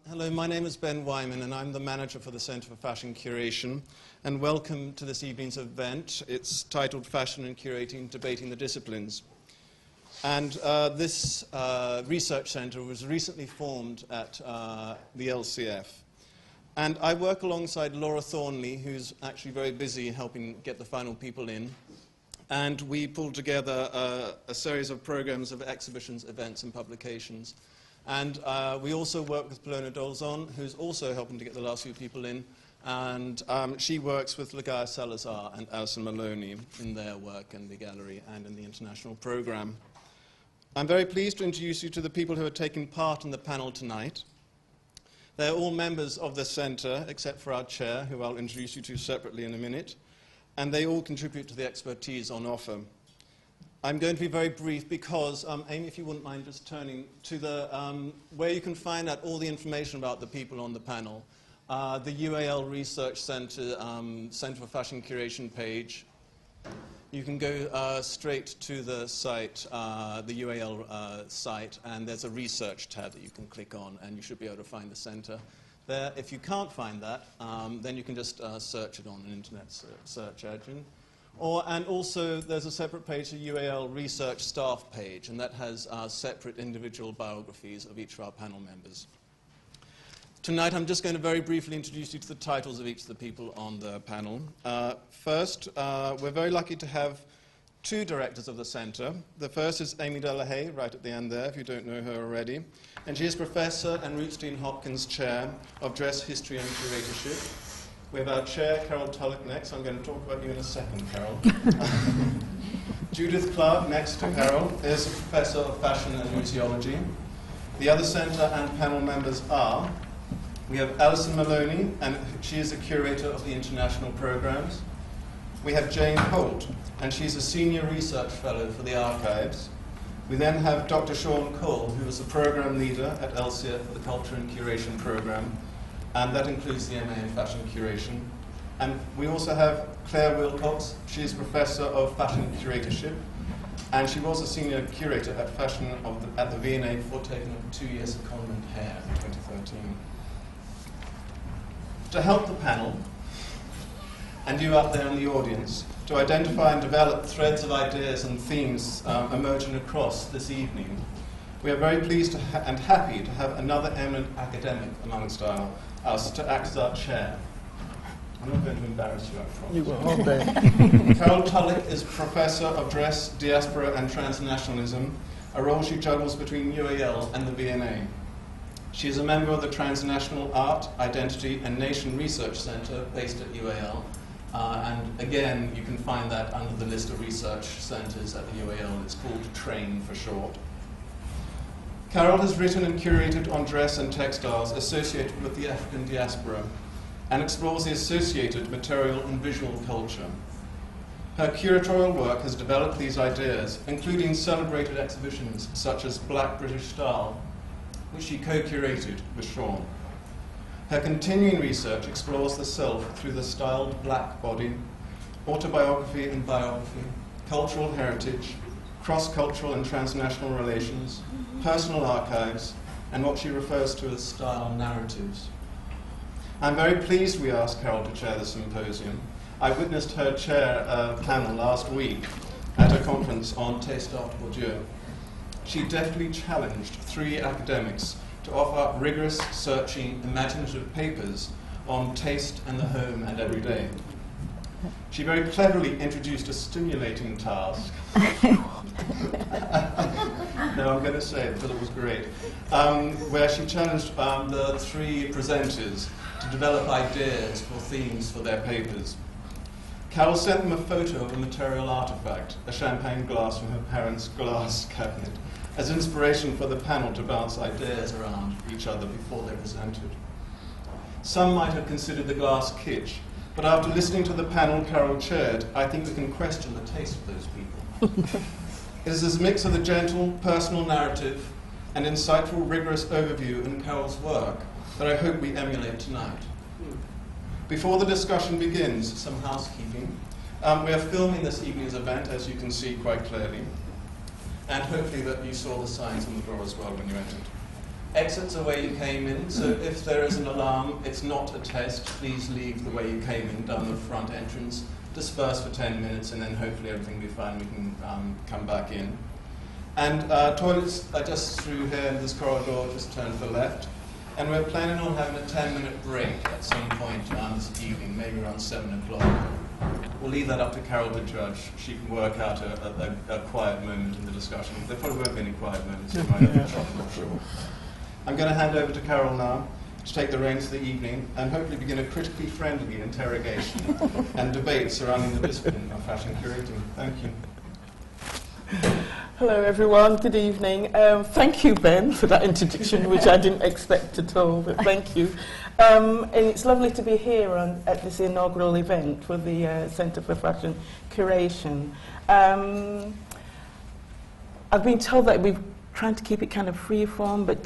Hello, my name is Ben Wyman and I'm the manager for the Centre for Fashion Curation, and welcome to this evening's event. It's titled Fashion and Curating, Debating the Disciplines. And this research centre was recently formed at the LCF. And I work alongside Laura Thornley, who's actually very busy helping get the final people in. And we pulled together a series of programs of exhibitions, events and publications. And we also work with Paloma Dolzon, who's also helping to get the last few people in. And she works with Ligaya Salazar and Alison Maloney in their work in the gallery and in the international program. I'm very pleased to introduce you to the people who are taking part in the panel tonight. They're all members of the centre, except for our chair, who I'll introduce you to separately in a minute. And they all contribute to the expertise on offer. I'm going to be very brief because, Amy, if you wouldn't mind just turning to the, where you can find out all the information about the people on the panel. The UAL Research Centre, Centre for Fashion Curation page. You can go straight to the site, the UAL site, and there's a research tab that you can click on, and you should be able to find the centre there. If you can't find that, then you can just search it on an internet search engine. And also, there's a separate page, the UAL Research Staff page, and that has separate individual biographies of each of our panel members. Tonight, I'm just going to very briefly introduce you to the titles of each of the people on the panel. First, we're very lucky to have two directors of the centre. The first is Amy Delahaye, right at the end there, if you don't know her already. And she is Professor and Ruth Steen Hopkins Chair of Dress History and Curatorship. We have our chair, Carol Tulloch, next. I'm going to talk about you in a second, Carol. Judith Clark, next to Carol, is a Professor of Fashion and Museology. The other centre and panel members are, we have Alison Maloney, and she is a curator of the international programs. We have Jane Holt, and she's a senior research fellow for the archives. We then have Dr. Sean Cole, who is the program leader at LCF for the Culture and Curation program, and that includes the MA in Fashion Curation. And we also have Claire Wilcox. She's Professor of Fashion Curatorship, and she was a senior curator at Fashion at the V&A before taking up 2 years of Convent Hair in 2013. To help the panel, and you out there in the audience, to identify and develop threads of ideas and themes emerging across this evening, we are very pleased and happy to have another eminent academic amongst us to act as our chair. I'm not going to embarrass you, I promise. You will, all day. Carol Tulloch is Professor of Dress, Diaspora and Transnationalism, a role she juggles between UAL and the V&A. She is a member of the Transnational Art, Identity and Nation Research Centre based at UAL. And again, you can find that under the list of research centres at the UAL. It's called TRAIN for short. Carol has written and curated on dress and textiles associated with the African diaspora and explores the associated material and visual culture. Her curatorial work has developed these ideas, including celebrated exhibitions such as Black British Style, which she co-curated with Sean. Her continuing research explores the self through the styled black body, autobiography and biography, cultural heritage, cross-cultural and transnational relations, personal archives, and what she refers to as style narratives. I'm very pleased we asked Carol to chair the symposium. I witnessed her chair a panel last week at a conference on Taste After Bourdieu. She deftly challenged 3 academics to offer up rigorous, searching, imaginative papers on taste and the home and everyday. She very cleverly introduced a stimulating task. No, I'm going to say it because it was great. Where she challenged the 3 presenters to develop ideas for themes for their papers. Carol sent them a photo of a material artifact, a champagne glass from her parents' glass cabinet, as inspiration for the panel to bounce ideas around each other before they presented. Some might have considered the glass kitsch, but after listening to the panel Carol chaired, I think we can question the taste of those people. It is this mix of the gentle, personal narrative and insightful, rigorous overview in Carol's work that I hope we emulate tonight. Before the discussion begins, some housekeeping. We are filming this evening's event, as you can see quite clearly, and hopefully that you saw the signs on the door as well when you entered. Exits are where you came in, so if there is an alarm, it's not a test. Please leave the way you came in, down the front entrance. Disperse for 10 minutes, and then hopefully everything will be fine. We can come back in. And toilets are just through here in this corridor, just turn to the left. And we're planning on having a 10-minute break at some point this evening, maybe around 7 o'clock. We'll leave that up to Carol to judge. She can work out a quiet moment in the discussion. There probably won't be any quiet moments. You might have to I'm not sure. I'm going to hand over to Carol now to take the reins of the evening and hopefully begin a critically friendly interrogation and debate surrounding the discipline of fashion curating. Thank you. Hello everyone, good evening. Thank you, Ben, for that introduction, which I didn't expect at all, but thank you. And it's lovely to be here at this inaugural event for the Centre for Fashion Curation. I've been told that we're trying to keep it kind of free-form, but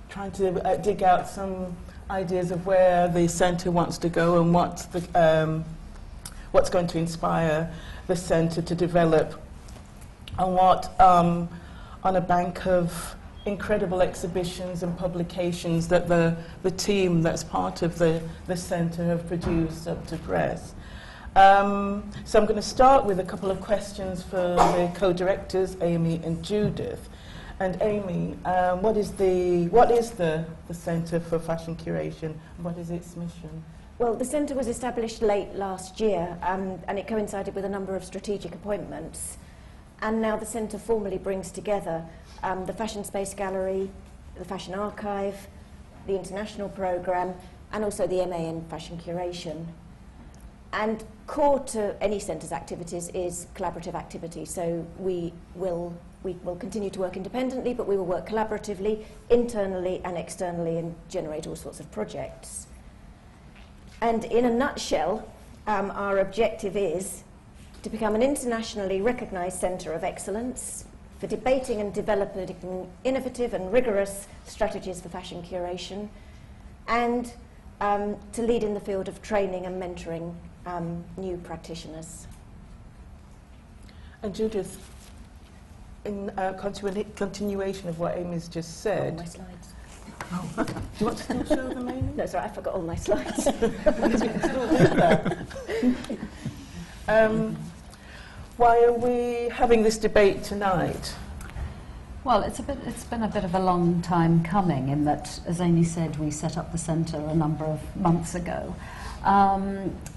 trying to dig out some ideas of where the centre wants to go and what's going to inspire the centre to develop, and what, on a bank of incredible exhibitions and publications that the team that's part of the centre have produced up to press. So I'm going to start with a couple of questions for the co-directors, Amy and Judith. And Amy, what is the Centre for Fashion Curation? What is its mission? Well, the centre was established late last year, and it coincided with a number of strategic appointments. And now the centre formally brings together the Fashion Space Gallery, the Fashion Archive, the International Programme, and also the MA in Fashion Curation. And core to any centre's activities is collaborative activity. So we will continue to work independently, but we will work collaboratively, internally and externally, and generate all sorts of projects. And in a nutshell, our objective is to become an internationally recognised centre of excellence for debating and developing innovative and rigorous strategies for fashion curation, and to lead in the field of training and mentoring new practitioners. And Judith, in continuation of what Amy's just said... All my slides. Oh, okay. Do you want to still show them, Amy? No, sorry, I forgot all my slides. Because we can still do that. Why are we having this debate tonight? Well, it's been a bit of a long time coming, in that, as Amy said, we set up the centre a number of months ago.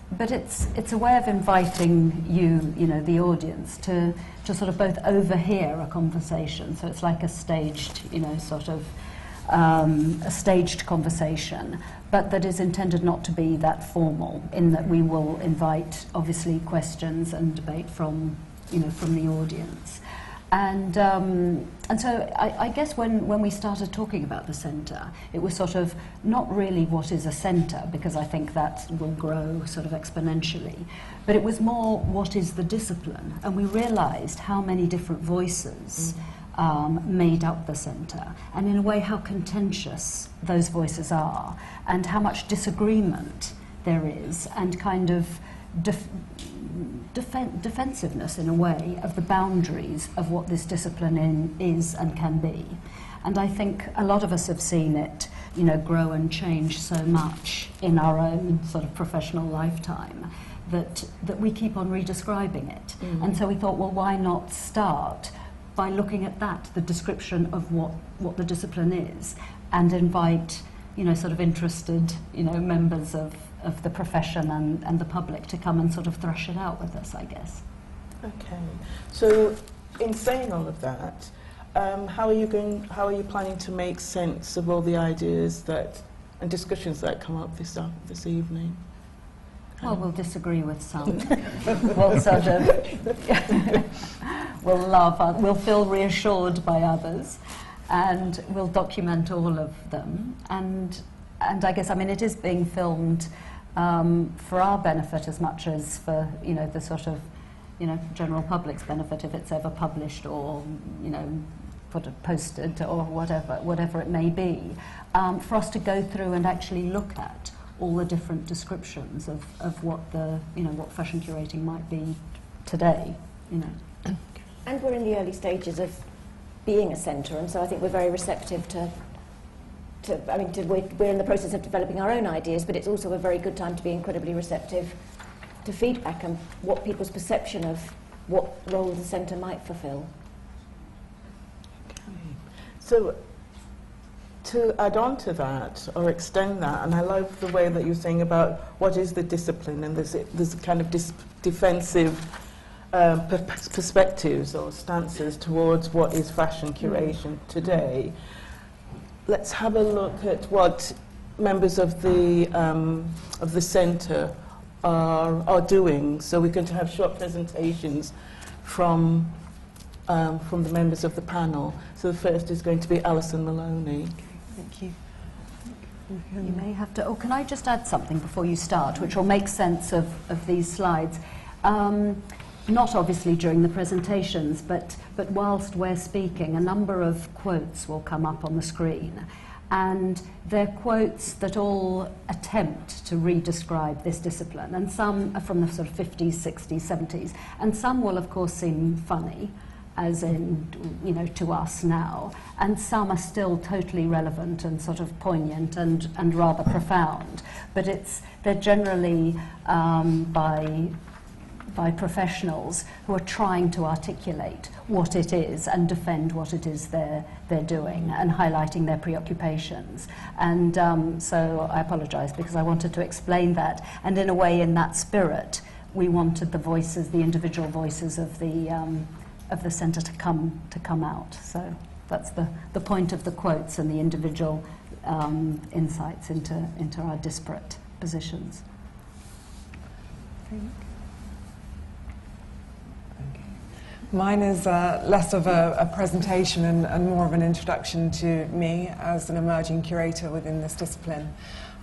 But it's a way of inviting you know, the audience, to sort of both overhear a conversation. So it's like a staged, you know, sort of a staged conversation, but that is intended not to be that formal, in that we will invite, obviously, questions and debate from, you know, from the audience. And so I guess when we started talking about the centre, it was sort of not really what is a centre, because I think that will grow sort of exponentially, but it was more what is the discipline. And we realised how many different voices made up the centre, and in a way how contentious those voices are, and how much disagreement there is, and kind of defensiveness, in a way, of the boundaries of what this discipline is and can be. And I think a lot of us have seen it, you know, grow and change so much in our own sort of professional lifetime, that we keep on redescribing it. And so we thought, well, why not start by looking at that, the description of what the discipline is, and invite, you know, sort of interested, you know, members of the profession and the public to come and sort of thresh it out with us, I guess. Okay. So, in saying all of that, how are you planning to make sense of all the ideas and discussions that come up this evening? Well, we'll disagree with some. We'll sort of we'll laugh. We'll feel reassured by others, and we'll document all of them. And I guess, I mean, it is being filmed for our benefit as much as for, you know, the sort of, you know, general public's benefit, if it's ever published or, you know, posted or whatever it may be, for us to go through and actually look at all the different descriptions of what what fashion curating might be today, you know. And we're in the early stages of being a centre, and so I think we're very receptive to we're in the process of developing our own ideas, but it's also a very good time to be incredibly receptive to feedback and what people's perception of what role the centre might fulfil. So, to add on to that, or extend that, and I love the way that you're saying about what is the discipline, and there's a kind of defensive perspectives or stances towards what is fashion curation today. Let's have a look at what members of the centre are doing. So we're going to have short presentations from the members of the panel. So the first is going to be Alison Maloney. Thank you. You may have to... Oh, can I just add something before you start, which will make sense of these slides? Not obviously during the presentations, but whilst we're speaking, a number of quotes will come up on the screen. And they're quotes that all attempt to re-describe this discipline. And some are from the sort of 50s, 60s, 70s. And some will, of course, seem funny, as in, you know, to us now. And some are still totally relevant and sort of poignant and rather profound. But they're generally by professionals who are trying to articulate what it is and defend what it is they're doing and highlighting their preoccupations. And so I apologise because I wanted to explain that. And in a way, in that spirit, we wanted the voices, the individual voices of the centre to come out. So that's the point of the quotes and the individual insights into our disparate positions. Mine is less of a presentation and more of an introduction to me as an emerging curator within this discipline.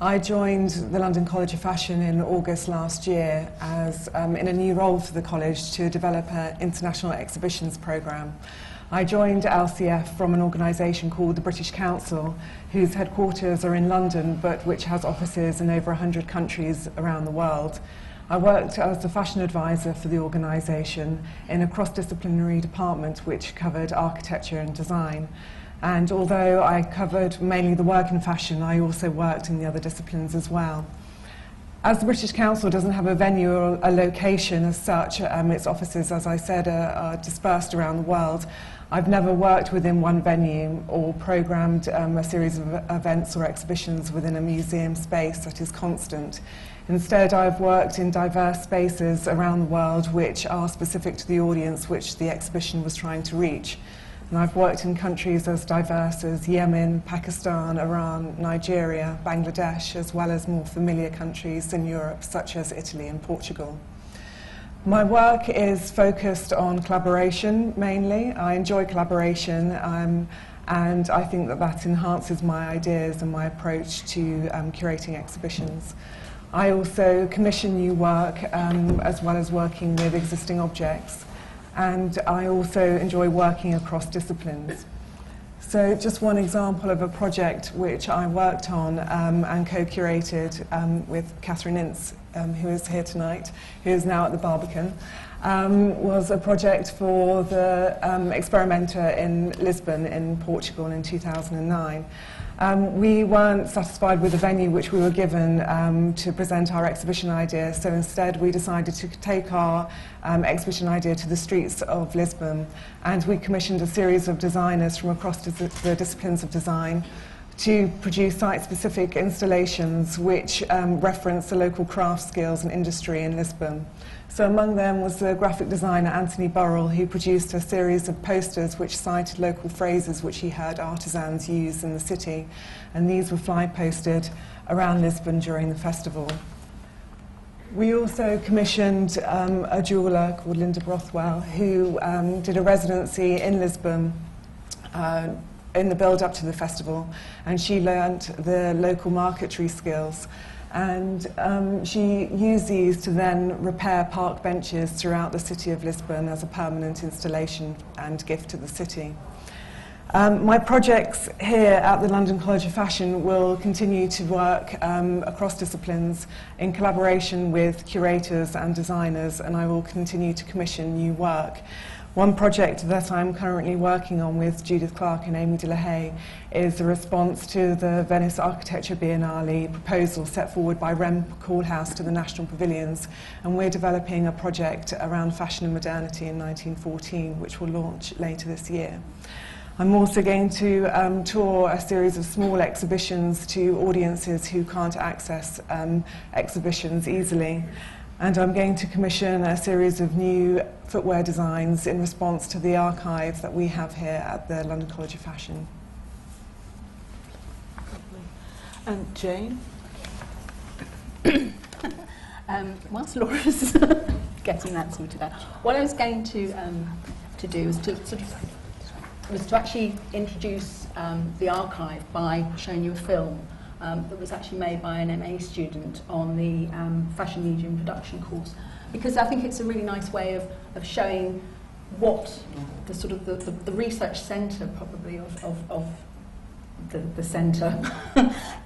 I joined the London College of Fashion in August last year as in a new role for the college to develop an international exhibitions programme. I joined LCF from an organisation called the British Council, whose headquarters are in London but which has offices in over 100 countries around the world. I worked as the fashion advisor for the organisation in a cross-disciplinary department which covered architecture and design. And although I covered mainly the work in fashion, I also worked in the other disciplines as well. As the British Council doesn't have a venue or a location as such, its offices, as I said, are dispersed around the world. I've never worked within one venue or programmed a series of events or exhibitions within a museum space that is constant. Instead, I've worked in diverse spaces around the world which are specific to the audience which the exhibition was trying to reach. And I've worked in countries as diverse as Yemen, Pakistan, Iran, Nigeria, Bangladesh, as well as more familiar countries in Europe, such as Italy and Portugal. My work is focused on collaboration, mainly. I enjoy collaboration, and I think that enhances my ideas and my approach to curating exhibitions. I also commission new work, as well as working with existing objects. And I also enjoy working across disciplines. So just one example of a project which I worked on and co-curated with Catherine Ince, who is here tonight, who is now at the Barbican, was a project for the Experimenter in Lisbon in Portugal in 2009. We weren't satisfied with the venue which we were given to present our exhibition idea, so instead we decided to take our exhibition idea to the streets of Lisbon, and we commissioned a series of designers from across the disciplines of design to produce site-specific installations which reference the local craft skills and industry in Lisbon. So among them was the graphic designer Anthony Burrell, who produced a series of posters which cited local phrases which he heard artisans use in the city, and these were fly-posted around Lisbon during the festival. We also commissioned a jeweller called Linda Brothwell, who did a residency in Lisbon in the build-up to the festival, and she learnt the local marquetry skills. And she used these to then repair park benches throughout the city of Lisbon as a permanent installation and gift to the city. My projects here at the London College of Fashion will continue to work across disciplines in collaboration with curators and designers, and I will continue to commission new work. One project that I'm currently working on with Judith Clark and Amy de la Haye is a response to the Venice Architecture Biennale proposal set forward by Rem Koolhaas to the National Pavilions, and we're developing a project around fashion and modernity in 1914, which will launch later this year. I'm also going to tour a series of small exhibitions to audiences who can't access exhibitions easily. And I'm going to commission a series of new footwear designs in response to the archive that we have here at the London College of Fashion. And Jane? Whilst Laura's getting that sorted out, what I was going to do was to actually introduce the archive by showing you a film that was actually made by an MA student on the Fashion Medium Production course, because I think it's a really nice way of showing what the sort of the research centre probably of the centre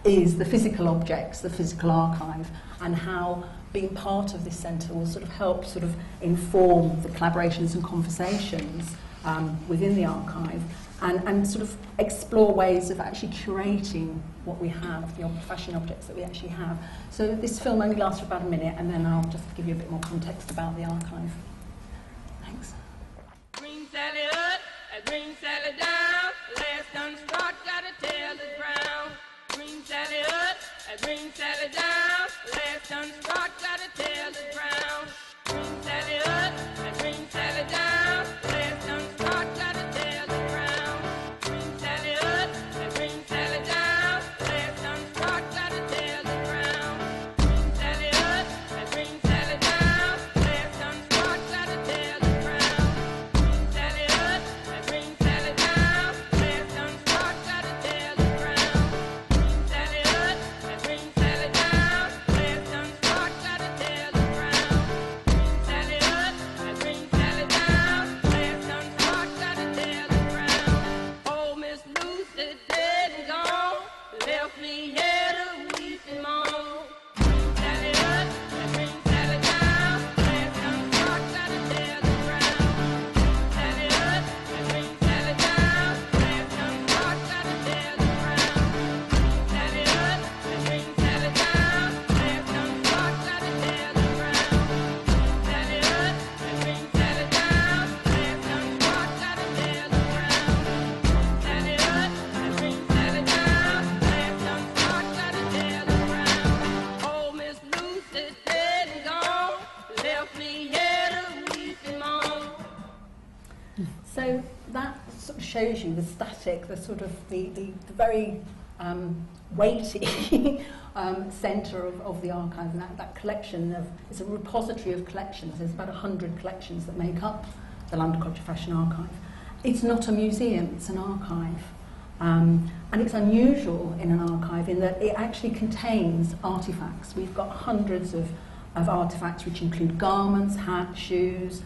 is, the physical objects, the physical archive, and how being part of this centre will sort of help sort of inform the collaborations and conversations within the archive, and sort of explore ways of actually curating what we have, the fashion objects that we actually have. So this film only lasts for about a minute, and then I'll just give you a bit more context about the archive. Thanks. Green Sally up, green Sally down, last done start, gotta tell the ground. Green Sally up, green Sally down, last done start, gotta tell the ground. Green Sally up, green Sally down, last done start, gotta tell the ground. Green Sally up, green Sally down, last done start, gotta tell the ground. Green Sally up, green Sally down, last done start, gotta tell the ground. Green Sally up, green Sally down, last done start, gotta tell the ground. Green Sally up, green Sally down, last done start, gotta tell the ground. Green Sally up, green Sally down, last done start, gotta tell the ground. Oh, Miss Lucy dead and gone, left me here to weep and moan. Green Sally up, green Sally down, last done start, gotta tell the ground. Green Sally up, green Sally down, last done start, gotta tell the ground. Green Sally up, green Sally down, last done start, gotta tell the ground. Green Sally up, green Sally down, last done start, gotta tell the ground. Sally up, green Sally down, last done start, gotta tell the ground. Oh, Miss Lucy dead and gone, left me here to weep and moan. So that sort of shows you the static, the sort of the very weighty centre of the archive, and that collection of, it's a repository of collections. There's about 100 collections that make up the London College of Fashion archive. It's not a museum, it's an archive. And it's unusual in an archive in that it actually contains artefacts. We've got hundreds of artefacts which include garments, hats, shoes,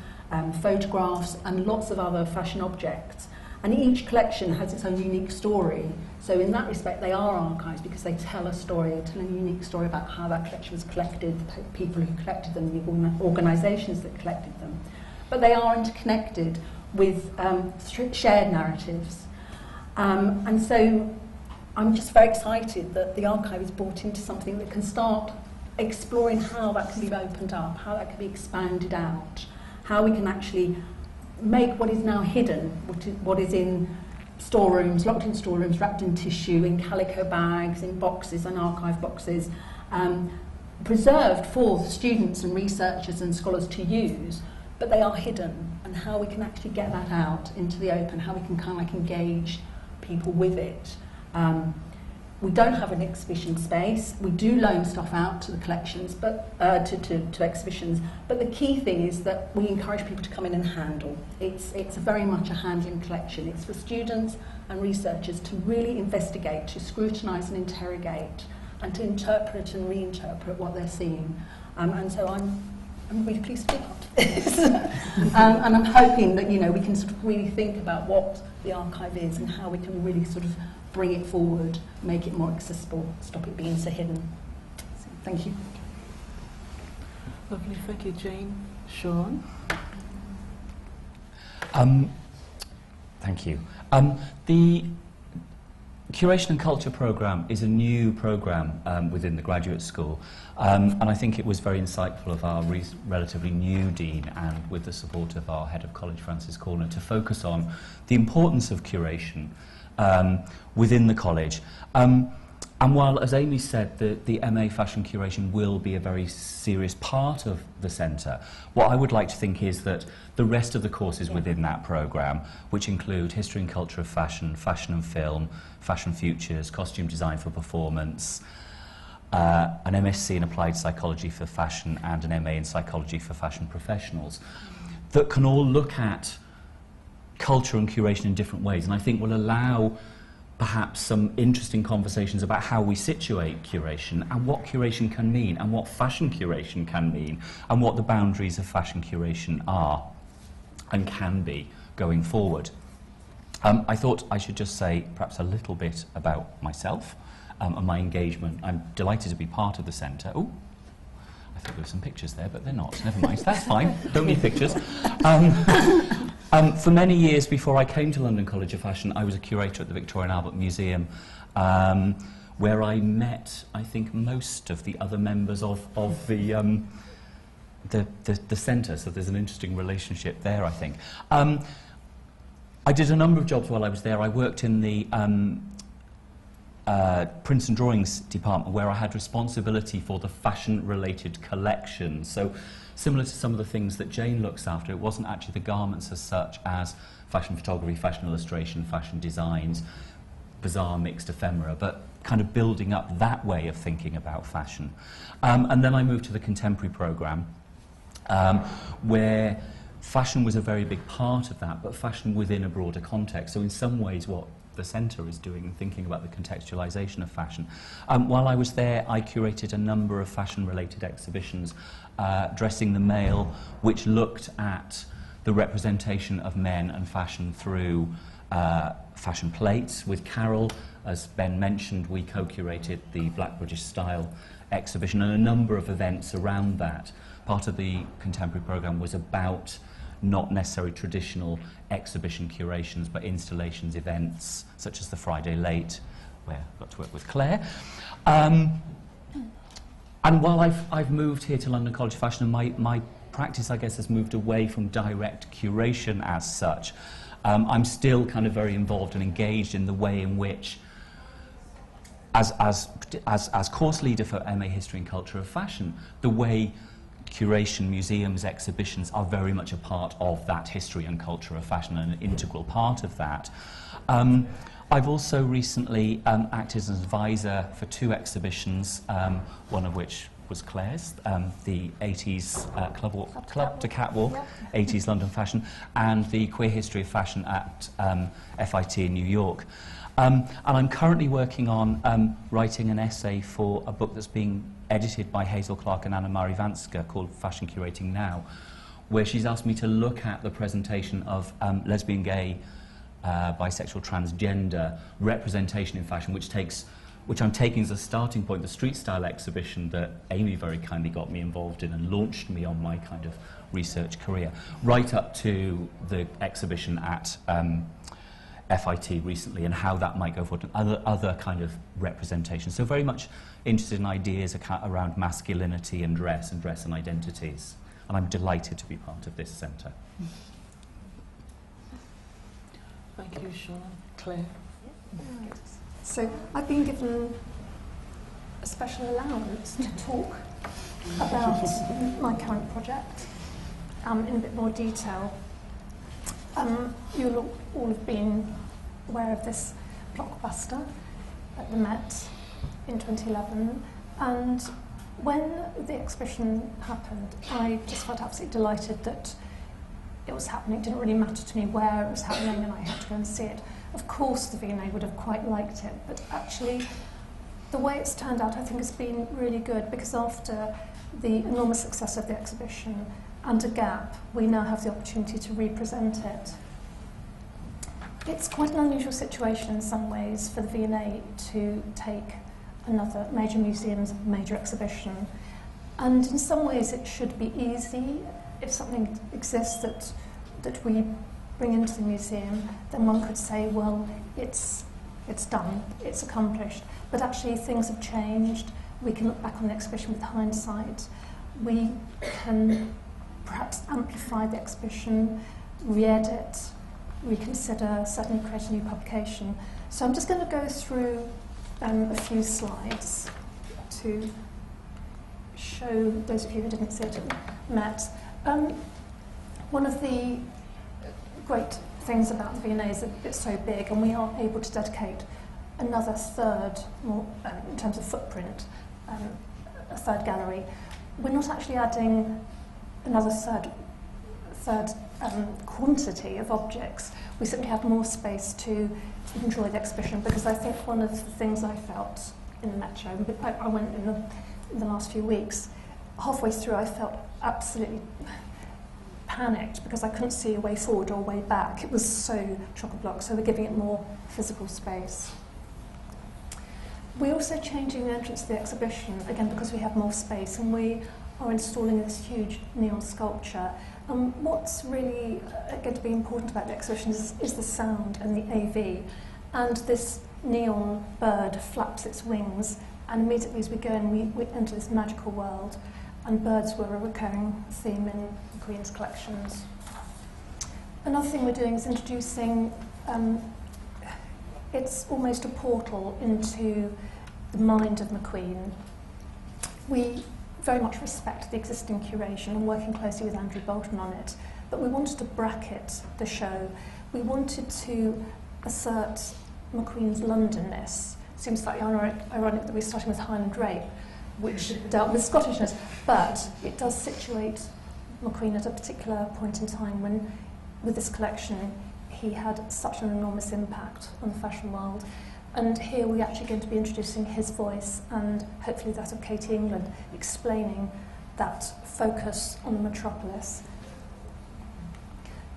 photographs, and lots of other fashion objects. And each collection has its own unique story. So in that respect, they are archives because they tell a story, they tell a unique story about how that collection was collected, the people who collected them, the organisations that collected them. But they are interconnected with shared narratives. And so I'm just very excited that the archive is brought into something that can start exploring how that can be opened up, how that can be expanded out, how we can actually make what is now hidden, what is in storerooms, locked in storerooms, wrapped in tissue, in calico bags, in boxes and archive boxes, preserved for students and researchers and scholars to use, but they are hidden, and how we can actually get that out into the open, how we can kind of like engage people with it. We don't have an exhibition space. We do loan stuff out to the collections, but to exhibitions. But the key thing is that we encourage people to come in and handle. It's very much a handling collection. It's for students and researchers to really investigate, to scrutinise and interrogate, and to interpret and reinterpret what they're seeing. And so I'm really pleased to be part of this. And I'm hoping that, you know, we can sort of really think about what the archive is and how we can really sort of bring it forward, make it more accessible, stop it being so hidden. So, thank you. Lovely, thank you, Jane. Sean? Thank you. The Curation and Culture programme is a new programme within the graduate school, and I think it was very insightful of our relatively new dean, and with the support of our head of college, Francis Corner, to focus on the importance of curation within the college. And while, as Amy said, the MA Fashion Curation will be a very serious part of the centre, what I would like to think is that the rest of the courses within that programme, which include History and Culture of Fashion, Fashion and Film, Fashion Futures, Costume Design for Performance, an MSc in Applied Psychology for Fashion and an MA in Psychology for Fashion Professionals, that can all look at culture and curation in different ways, and I think will allow perhaps some interesting conversations about how we situate curation and what curation can mean and what fashion curation can mean and what the boundaries of fashion curation are and can be going forward. I thought I should just say perhaps a little bit about myself and my engagement. I'm delighted to be part of the centre. Oh, I thought there were some pictures there, but they're not. Never mind, that's fine. Don't need pictures. For many years before I came to London College of Fashion, I was a curator at the Victoria and Albert Museum, where I met, I think, most of the other members of the centre, so there's an interesting relationship there, I think. I did a number of jobs while I was there. I worked in the prints and drawings department, where I had responsibility for the fashion-related collections. So, similar to some of the things that Jane looks after, it wasn't actually the garments as such as fashion photography, fashion illustration, fashion designs, bizarre mixed ephemera, but kind of building up that way of thinking about fashion. And then I moved to the contemporary programme, where fashion was a very big part of that, but fashion within a broader context. So in some ways what the centre is doing, thinking about the contextualisation of fashion. While I was there, I curated a number of fashion-related exhibitions, Dressing the Male, which looked at the representation of men and fashion through fashion plates. With Carol, as Ben mentioned, we co-curated the Black British Style exhibition and a number of events around that. Part of the contemporary programme was about not necessarily traditional exhibition curations, but installations, events, such as the Friday Late, where I got to work with Claire. And while I've moved here to London College of Fashion, and my practice, I guess, has moved away from direct curation as such, I'm still kind of very involved and engaged in the way in which, as course leader for MA History and Culture of Fashion, the way curation, museums, exhibitions are very much a part of that history and culture of fashion and an integral part of that. I've also recently acted as an advisor for two exhibitions, one of which was Claire's, the 80s Club to Catwalk, 80s London Fashion, and the Queer History of Fashion at FIT in New York. And I'm currently working on writing an essay for a book that's being edited by Hazel Clark and Anna Mari Vanska called Fashion Curating Now, where she's asked me to look at the presentation of lesbian, gay, bisexual, transgender representation in fashion, which I'm taking as a starting point, the street style exhibition that Amy very kindly got me involved in and launched me on my kind of research career, right up to the exhibition at FIT recently and how that might go forward, and other kind of representations. So very much interested in ideas around masculinity and dress and identities. And I'm delighted to be part of this centre. Thank you, Sean. Claire? So I've been given a special allowance to talk about my current project in a bit more detail. You'll all have been aware of this blockbuster at the Met in 2011, and when the exhibition happened, I just felt absolutely delighted that it was happening. It didn't really matter to me where it was happening, and I had to go and see it. Of course, the V&A would have quite liked it, but actually, the way it's turned out, I think, has been really good, because after the enormous success of the exhibition and a gap, we now have the opportunity to represent it. It's quite an unusual situation in some ways for the V&A to take another major museum's major exhibition, and in some ways it should be easy if something exists that we bring into the museum, then one could say, well, it's done, it's accomplished. But actually things have changed. We can look back on the exhibition with hindsight. We can perhaps amplify the exhibition, re-edit, reconsider, certainly create a new publication. So I'm just going to go through a few slides to show those of you who didn't see it at Met. One of the great things about the V&A is that it's so big, and we are able to dedicate another third, more, in terms of footprint, a third gallery. We're not actually adding another third quantity of objects. We simply have more space to enjoy the exhibition, because I think one of the things I felt in the Met show, I went in the last few weeks, halfway through I felt absolutely panicked because I couldn't see a way forward or a way back. It was so chock-a-block, so we're giving it more physical space. We're also changing the entrance to the exhibition, again because we have more space, and we are installing this huge neon sculpture. What's really going to be important about the exhibition is the sound and the AV. And this neon bird flaps its wings, and immediately as we go in, we enter this magical world. And birds were a recurring theme in the Queen's collections. Another thing we're doing is introducing, it's almost a portal into the mind of McQueen. We very much respect the existing curation and working closely with Andrew Bolton on it, but we wanted to bracket the show. We wanted to assert McQueen's Londonness. Seems slightly ironic that we're starting with Highland Drape, which dealt with Scottishness, but it does situate McQueen at a particular point in time when, with this collection, he had such an enormous impact on the fashion world. And here we're actually going to be introducing his voice, and hopefully that of Katie England, explaining that focus on the metropolis.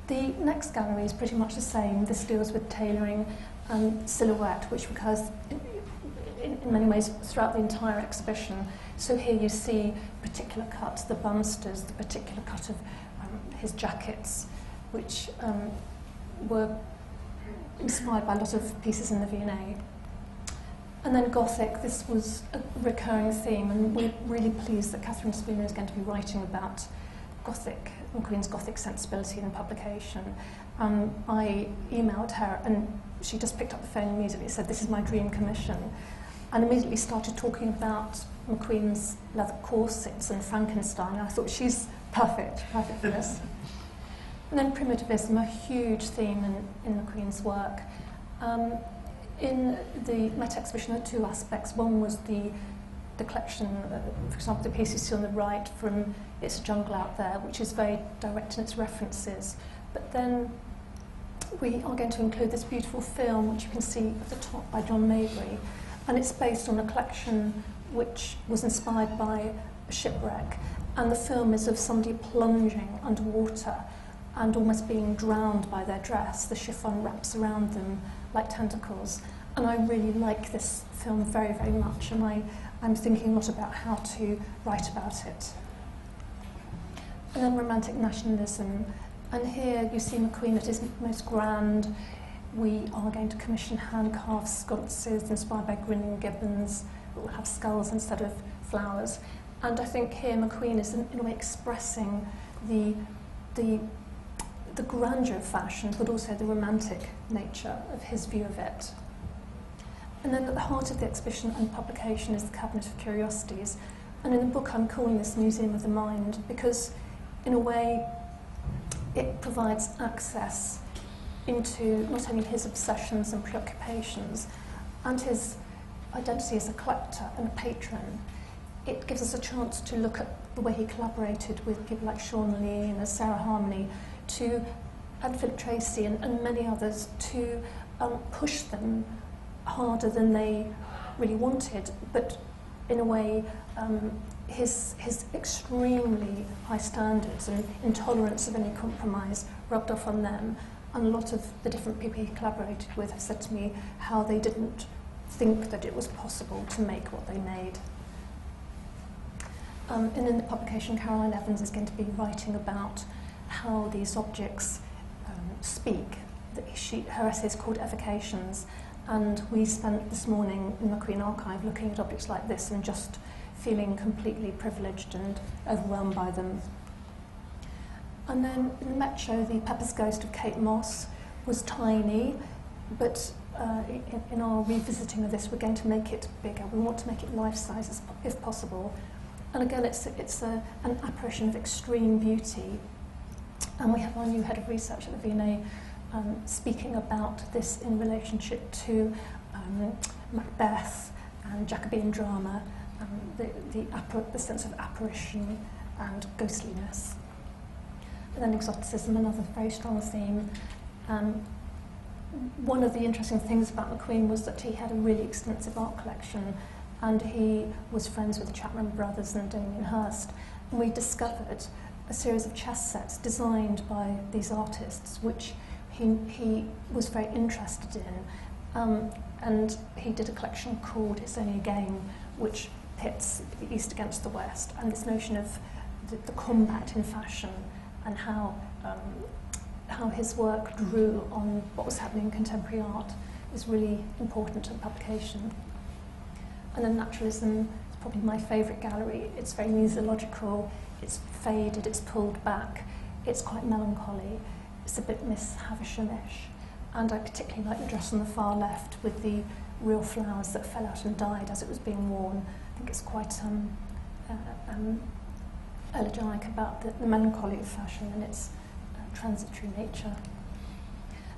The next gallery is pretty much the same. This deals with tailoring and silhouette, which recurs in many ways throughout the entire exhibition. So here you see particular cuts, the bunsters, the particular cut of his jackets, which were inspired by a lot of pieces in the V&A. And then Gothic, this was a recurring theme, and we're really pleased that Catherine Spooner is going to be writing about Gothic, McQueen's Gothic sensibility in publication. I emailed her, and she just picked up the phone immediately, said, "This is my dream commission," and immediately started talking about McQueen's leather corsets and Frankenstein. I thought, she's perfect for this. And then primitivism, a huge theme in McQueen's work. In the Met exhibition, there are two aspects. One was the collection, for example, the piece you see on the right from It's a Jungle Out There, which is very direct in its references. But then we are going to include this beautiful film, which you can see at the top, by John Mabry. And it's based on a collection which was inspired by a shipwreck. And the film is of somebody plunging underwater and almost being drowned by their dress. The chiffon wraps around them like tentacles. And I really like this film very, very much, and I'm thinking a lot about how to write about it. And then romantic nationalism. And here you see McQueen at his most grand. We are going to commission hand-carved sconces inspired by Grinning Gibbons that will have skulls instead of flowers. And I think here McQueen is in a way expressing the grandeur of fashion, but also the romantic nature of his view of it. And then at the heart of the exhibition and publication is the Cabinet of Curiosities. And in the book I'm calling this Museum of the Mind, because in a way it provides access into not only his obsessions and preoccupations and his identity as a collector and a patron. It gives us a chance to look at the way he collaborated with people like Sean Lee and Sarah Harmony, and Philip Tracy and many others, to push them harder than they really wanted, but in a way his extremely high standards and intolerance of any compromise rubbed off on them. And a lot of the different people he collaborated with have said to me how they didn't think that it was possible to make what they made. And in the publication, Caroline Evans is going to be writing about how these objects speak. Her essay is called Evocations, and we spent this morning in the Queen Archive looking at objects like this and just feeling completely privileged and overwhelmed by them. And then in the Met Show, the Pepper's Ghost of Kate Moss was tiny, but in our revisiting of this, we're going to make it bigger. We want to make it life-size if possible. And again, it's an apparition of extreme beauty. And we have our new head of research at the V&A speaking about this in relationship to Macbeth and Jacobean drama, the sense of apparition and ghostliness. And then exoticism, another very strong theme. One of the interesting things about McQueen was that he had a really extensive art collection, and he was friends with the Chapman brothers and Damien Hirst. And we discovered a series of chess sets designed by these artists, which he was very interested in. And he did a collection called It's Only a Game, which pits the East against the West, and this notion of the combat in fashion and how his work drew on what was happening in contemporary art is really important to the publication. And then naturalism is probably my favourite gallery. It's very museological, it's faded, it's pulled back, it's quite melancholy, it's a bit Miss Havishamish. And I particularly like the dress on the far left with the real flowers that fell out and died as it was being worn. I think it's quite elegiac about the melancholy of fashion and its transitory nature.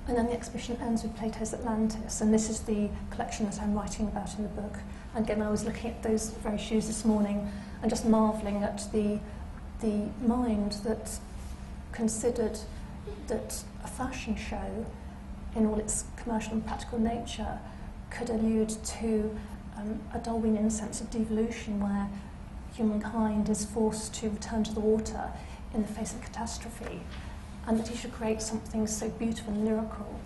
And then the exhibition ends with Plato's Atlantis, and this is the collection that I'm writing about in the book. And again, I was looking at those very shoes this morning and just marvelling at the mind that considered that a fashion show, in all its commercial and practical nature, could allude to a Darwinian sense of devolution where humankind is forced to return to the water in the face of catastrophe, and that he should create something so beautiful and lyrical.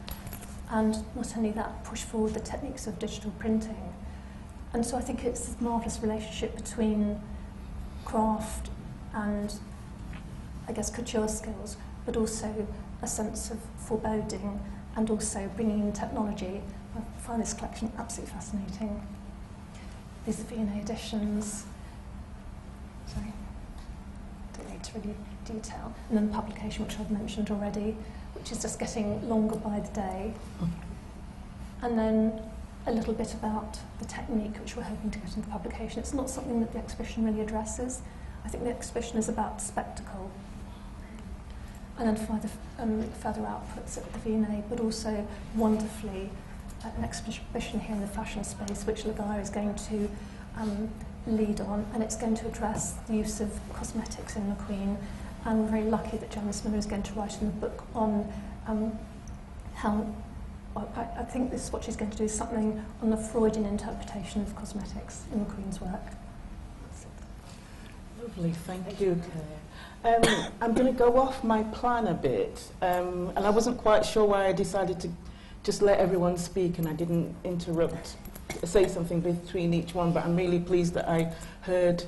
And not only that, push forward the techniques of digital printing. And so I think it's this marvellous relationship between craft and, I guess, couture skills, but also a sense of foreboding and also bringing in technology. I find this collection absolutely fascinating. These are V&A editions. Sorry, don't need to really detail. And then the publication, which I've mentioned already, which is just getting longer by the day. And then a little bit about the technique, which we're hoping to get into publication. It's not something that the exhibition really addresses. I think the exhibition is about spectacle. And then further outputs at the V&A, but also wonderfully an exhibition here in the fashion space, which Lagar is going to lead on, and it's going to address the use of cosmetics in McQueen. And we're very lucky that Janice Miller is going to write in the book on how, well, I think this is what she's going to do, something on the Freudian interpretation of cosmetics in McQueen's work. Lovely, thank you, Claire. I'm going to go off my plan a bit, and I wasn't quite sure why I decided to just let everyone speak and I didn't say something between each one, but I'm really pleased that I heard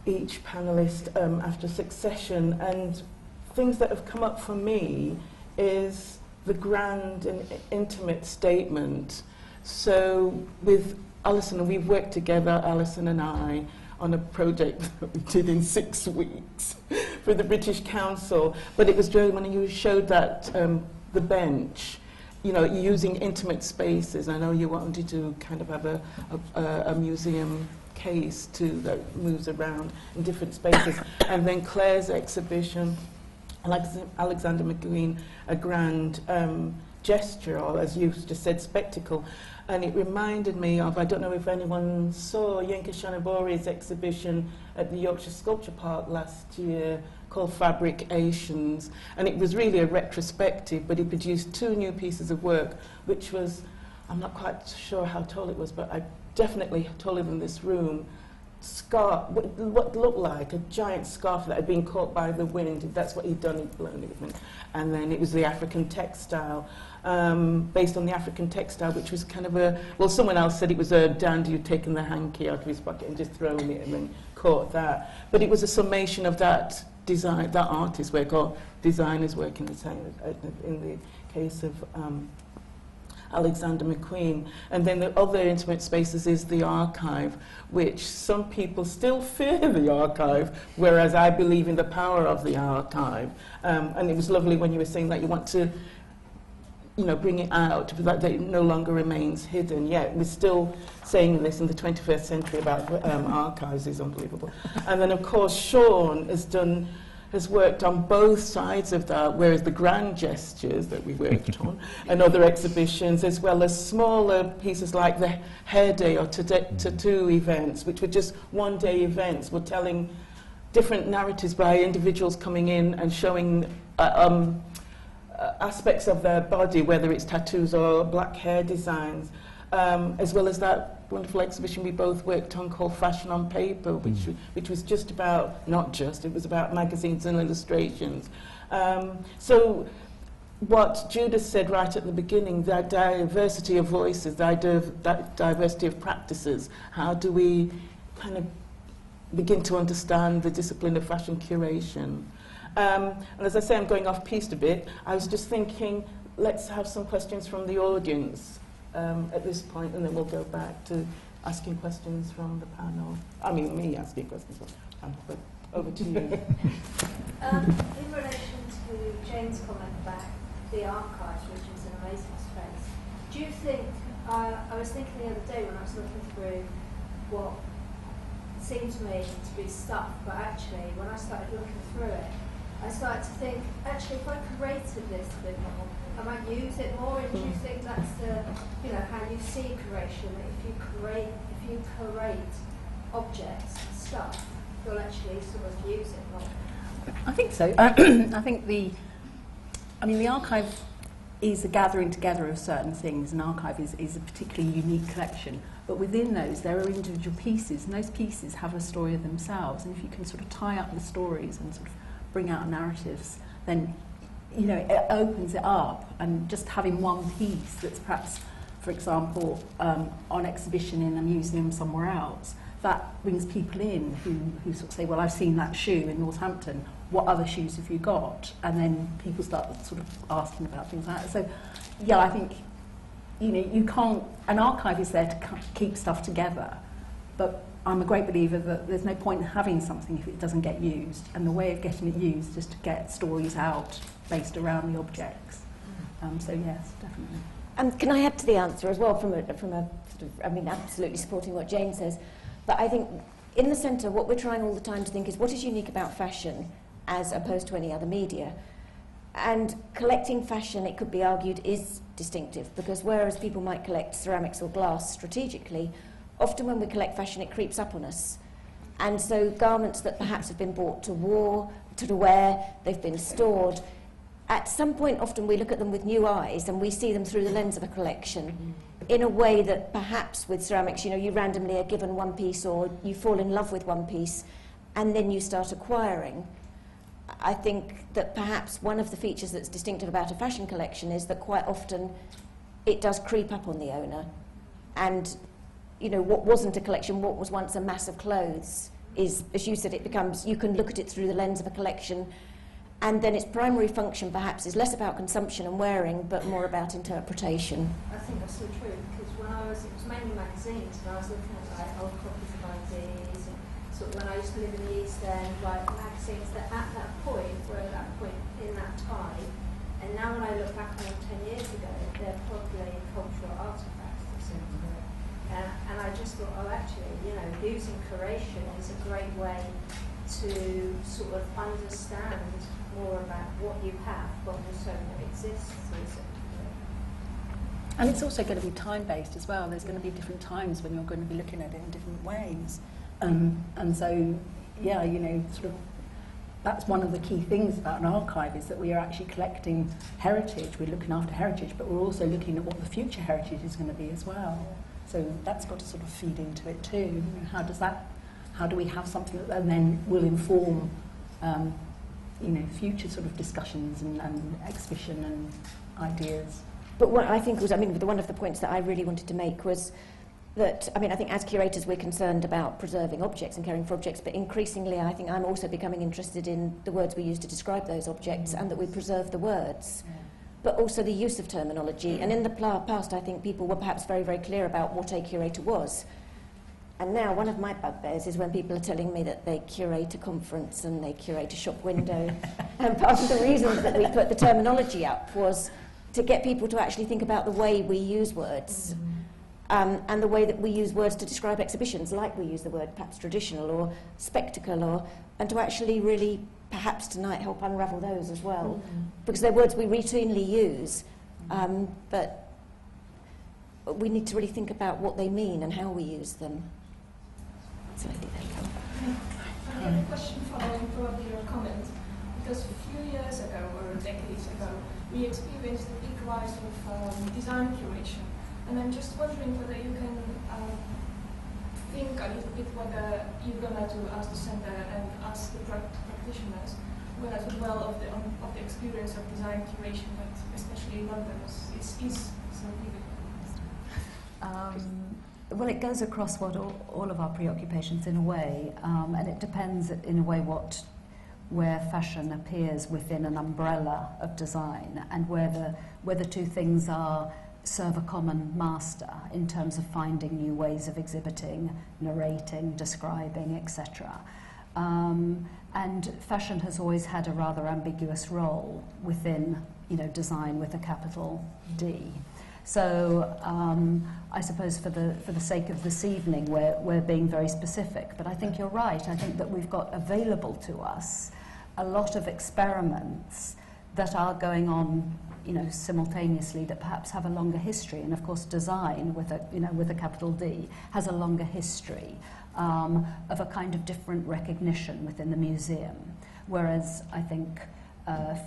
each panellist after succession. And things that have come up for me is the grand and intimate statement. So with Alison, and we've worked together, Alison and I, on a project that we did in 6 weeks for the British Council. But it was during when you showed that the bench, you know, using intimate spaces. I know you wanted to kind of have a museum case too that moves around in different spaces. And then Claire's exhibition, Alexander McQueen, a grand gesture, or as you just said, spectacle. And it reminded me of, I don't know if anyone saw Yenka Shanabori's exhibition at the Yorkshire Sculpture Park last year called Fabrications. And it was really a retrospective, but he produced 2 new pieces of work, which was, I'm not quite sure how tall it was, but I definitely taller than this room, scarf, what looked like a giant scarf that had been caught by the wind. That's what he'd done, he'd blown it with wind. And then it was the African textile, based on the African textile, which was kind of a, well, someone else said it was a dandy who'd taken the hanky out of his pocket and just thrown it and then caught that. But it was a summation of that design, that artist's work or designer's work in the case of Alexander McQueen. And then the other intimate spaces is the archive, which some people still fear the archive, whereas I believe in the power of the archive. And it was lovely when you were saying that you want to, you know, bring it out, that it no longer remains hidden. Yet we're still saying this in the 21st century about archives is unbelievable. And then, of course, Sean has worked on both sides of that, whereas the grand gestures that we worked on and other exhibitions, as well as smaller pieces like the Hair Day or Tattoo events, which were just one-day events, were telling different narratives by individuals coming in and showing aspects of their body, whether it's tattoos or black hair designs, as well as that wonderful exhibition we both worked on called Fashion on Paper, which was just about, it was about magazines and illustrations. So what Judith said right at the beginning, that diversity of voices, that diversity of practices, how do we kind of begin to understand the discipline of fashion curation? And as I say, I'm going off piste a bit. I was just thinking, let's have some questions from the audience at this point, and then we'll go back to asking questions from the panel. I mean, me asking questions from the panel, but over to you. In relation to Jane's comment about the archives, which is an amazing space, do you think, I was thinking the other day when I was looking through what seemed to me to be stuff, but actually when I started looking through it, I started to think, actually, if I curated this a bit more, I might use it more. And do you think that's the, you know, how you see curation? That if you curate objects and stuff, you'll actually sort of use it more. I think so. I think the archive is a gathering together of certain things. An archive is a particularly unique collection. But within those, there are individual pieces, and those pieces have a story of themselves. And if you can sort of tie up the stories and sort of bring out narratives, then, you know, it opens it up. And just having one piece that's perhaps, for example, on exhibition in a museum somewhere else, that brings people in who sort of say, well, I've seen that shoe in Northampton, what other shoes have you got? And then people start sort of asking about things like that. So, yeah, I think, you know, you can't, an archive is there to keep stuff together, but I'm a great believer that there's no point in having something if it doesn't get used, and the way of getting it used is to get stories out based around the objects. So yes, definitely. And can I add to the answer as well from a sort of, I mean, absolutely supporting what Jane says, but I think in the centre what we're trying all the time to think is what is unique about fashion as opposed to any other media. And collecting fashion, it could be argued, is distinctive, because whereas people might collect ceramics or glass strategically, often when we collect fashion, it creeps up on us. And so garments that perhaps have been bought to wear, they've been stored, at some point often we look at them with new eyes and we see them through the lens of a collection in a way that perhaps with ceramics, you know, you randomly are given one piece or you fall in love with one piece and then you start acquiring. I think that perhaps one of the features that's distinctive about a fashion collection is that quite often it does creep up on the owner. And, you know, what wasn't a collection, what was once a mass of clothes is, as you said, it becomes, you can look at it through the lens of a collection, and then its primary function perhaps is less about consumption and wearing, but more about interpretation. I think that's so true, because when it was mainly magazines, and I was looking at like old copies of ideas, and sort of when I used to live in the East End, like magazines that at that point were at that point in that time, and now when I look back on them 10 years ago, they're probably cultural artifacts to some degree. And I just thought, oh, actually, you know, using curation is a great way to sort of understand more about what you have, but also what exists. And it's also going to be time-based as well. There's going to be different times when you're going to be looking at it in different ways. And so, yeah, you know, sort of, that's one of the key things about an archive, is that we are actually collecting heritage. We're looking after heritage, but we're also looking at what the future heritage is going to be as well. So that's got to sort of feed into it too. You know, how do we have something that then will inform, you know, future sort of discussions and exhibition and ideas. But what I think was, I mean, one of the points that I really wanted to make was that, I mean, I think as curators we're concerned about preserving objects and caring for objects, but increasingly I think I'm also becoming interested in the words we use to describe those objects and that we preserve the words. But also the use of terminology. And in the past, I think people were perhaps very, very clear about what a curator was. And now one of my bugbears is when people are telling me that they curate a conference and they curate a shop window. And part of the reason that we put the terminology up was to get people to actually think about the way we use words. And the way that we use words to describe exhibitions, like we use the word perhaps traditional or spectacle, and to actually really perhaps tonight help unravel those as well. Because they're words we routinely use, but we need to really think about what they mean and how we use them. So there you go. I have a question following probably your comment, because a few years ago or decades ago we experienced a big rise of design curation. And I'm just wondering whether you can think a little bit whether you're going to ask the centre and ask the practitioners whether as well of the experience of design curation, but especially in London, is so big. Well, it goes across what all of our preoccupations in a way, and it depends in a way where fashion appears within an umbrella of design and where the two things serve a common master in terms of finding new ways of exhibiting, narrating, describing, etc. And fashion has always had a rather ambiguous role within, design with a capital D. So I suppose for the sake of this evening, we're being very specific. But I think you're right. I think that we've got available to us a lot of experiments that are going on simultaneously, that perhaps have a longer history. And of course design with a capital D has a longer history of a kind of different recognition within the museum, whereas I think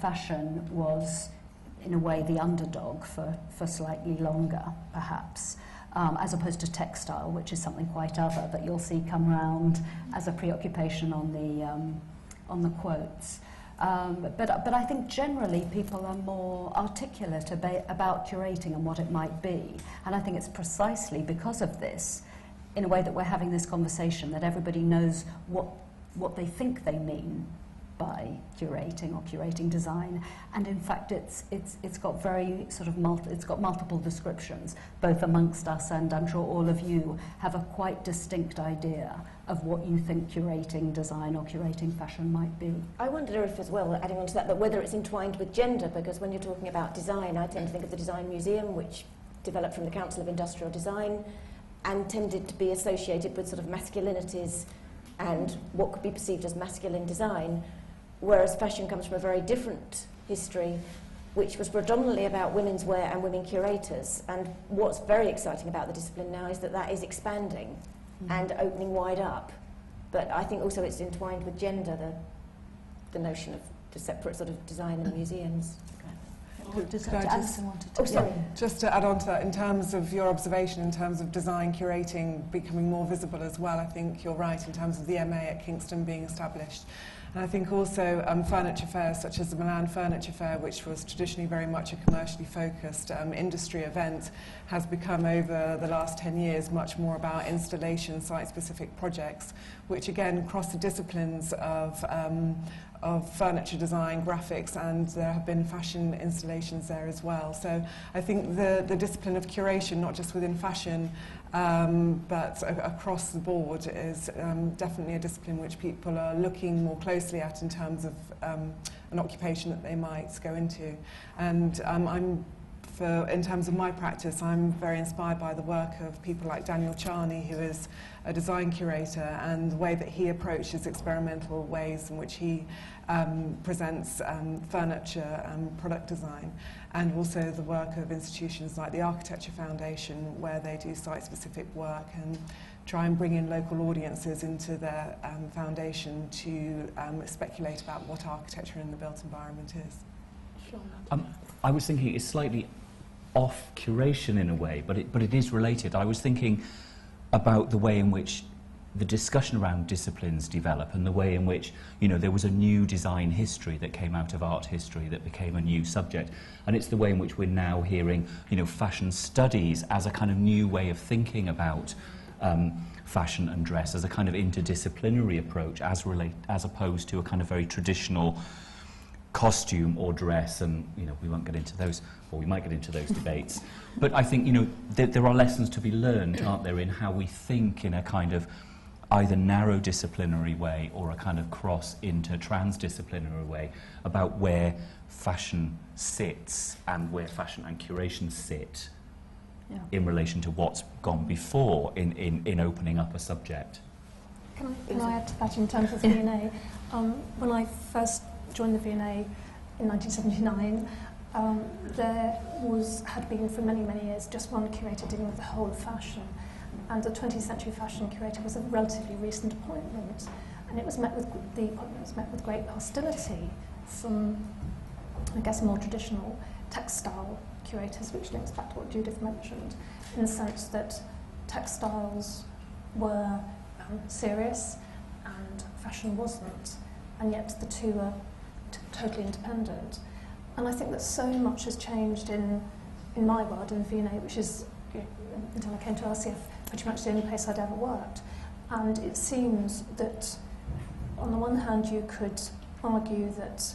fashion was in a way the underdog for slightly longer perhaps, as opposed to textile, which is something quite other that you'll see come round as a preoccupation on the quotes. But I think generally people are more articulate about curating and what it might be. And I think it's precisely because of this, in a way that we're having this conversation, that everybody knows what they think they mean by curating or curating design. And in fact it's got very sort of it's got multiple descriptions, both amongst us, and I'm sure all of you have a quite distinct idea of what you think curating design or curating fashion might be. I wonder if, as well, adding on to that whether it's entwined with gender, because when you're talking about design, I tend to think of the Design Museum, which developed from the Council of Industrial Design and tended to be associated with sort of masculinities and what could be perceived as masculine design, whereas fashion comes from a very different history, which was predominantly about women's wear and women curators. And what's very exciting about the discipline now is that is expanding and opening wide up. But I think also it's entwined with gender, the notion of the separate sort of design in museums. Just to add on to that, in terms of your observation, in terms of design curating becoming more visible as well, I think you're right in terms of the MA at Kingston being established. And I think also furniture fairs such as the Milan Furniture Fair, which was traditionally very much a commercially focused industry event, has become over the last 10 years much more about installation, site-specific projects, which again cross the disciplines of furniture design, graphics, and there have been fashion installations there as well. So I think the discipline of curation, not just within fashion, but across the board, is definitely a discipline which people are looking more closely at in terms of an occupation that they might go into. And in terms of my practice, I'm very inspired by the work of people like Daniel Charney, who is a design curator, and the way that he approaches experimental ways in which he presents furniture and product design, and also the work of institutions like the Architecture Foundation, where they do site-specific work and try and bring in local audiences into their foundation to speculate about what architecture in the built environment is. I was thinking it's slightly off curation in a way, but it is related. I was thinking about the way in which the discussion around disciplines develop and the way in which, you know, there was a new design history that came out of art history that became a new subject. And it's the way in which we're now hearing, you know, fashion studies as a kind of new way of thinking about fashion and dress, as a kind of interdisciplinary approach, as opposed to a kind of very traditional costume or dress. And, you know, we won't get into those, or we might get into those debates. But I think, you know, there are lessons to be learned, aren't there, in how we think in a kind of either narrow disciplinary way or a kind of cross into transdisciplinary way about where fashion sits and where fashion and curation sit in relation to what's gone before in opening up a subject. Can I add to that in terms of V&A? When I first joined the V&A in 1979, there had been for many, many years just one curator dealing with the whole of fashion. And the 20th century fashion curator was a relatively recent appointment, and the appointment was met with great hostility from, I guess, more traditional textile curators, which links back to what Judith mentioned, in the sense that textiles were serious and fashion wasn't, and yet the two are totally independent. And I think that so much has changed in my world, in V&A, which is, until I came to RCF, pretty much the only place I'd ever worked. And it seems that, on the one hand, you could argue that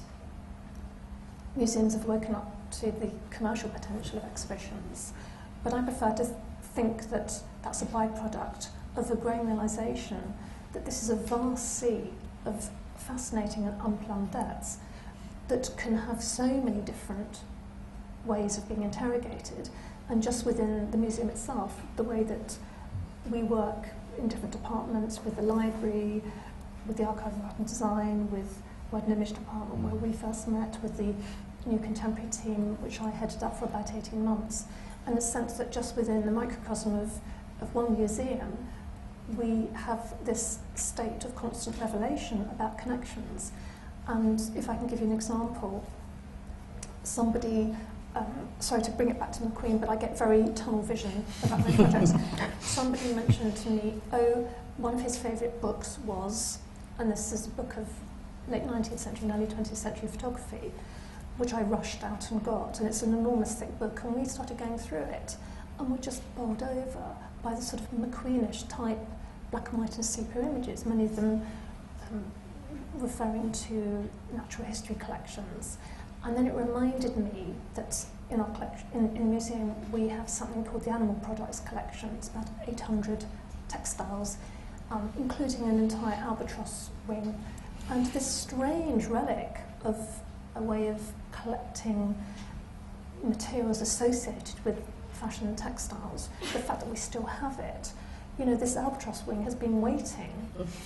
museums have woken up to the commercial potential of exhibitions, but I prefer to think that that's a byproduct of a growing realisation that this is a vast sea of fascinating and unplumbed depths that can have so many different ways of being interrogated. And just within the museum itself, the way that we work in different departments, with the library, with the Archive of Art and Design, with Word and Image department where we first met, with the New Contemporary team, which I headed up for about 18 months, and the sense that just within the microcosm of one museum, we have this state of constant revelation about connections. And if I can give you an example, somebody, sorry to bring it back to McQueen, but I get very tunnel vision about my projects. Somebody mentioned to me, one of his favourite books was, and this is a book of late 19th century and early 20th century photography, which I rushed out and got, and it's an enormous thick book, and we started going through it, and we're just bowled over by the sort of McQueenish type black and white and sepia images, many of them referring to natural history collections. And then it reminded me that in our collection, in the museum, we have something called the Animal Products Collection. It's about 800 textiles, including an entire albatross wing. And this strange relic of a way of collecting materials associated with fashion and textiles, the fact that we still have it. You know, this albatross wing has been waiting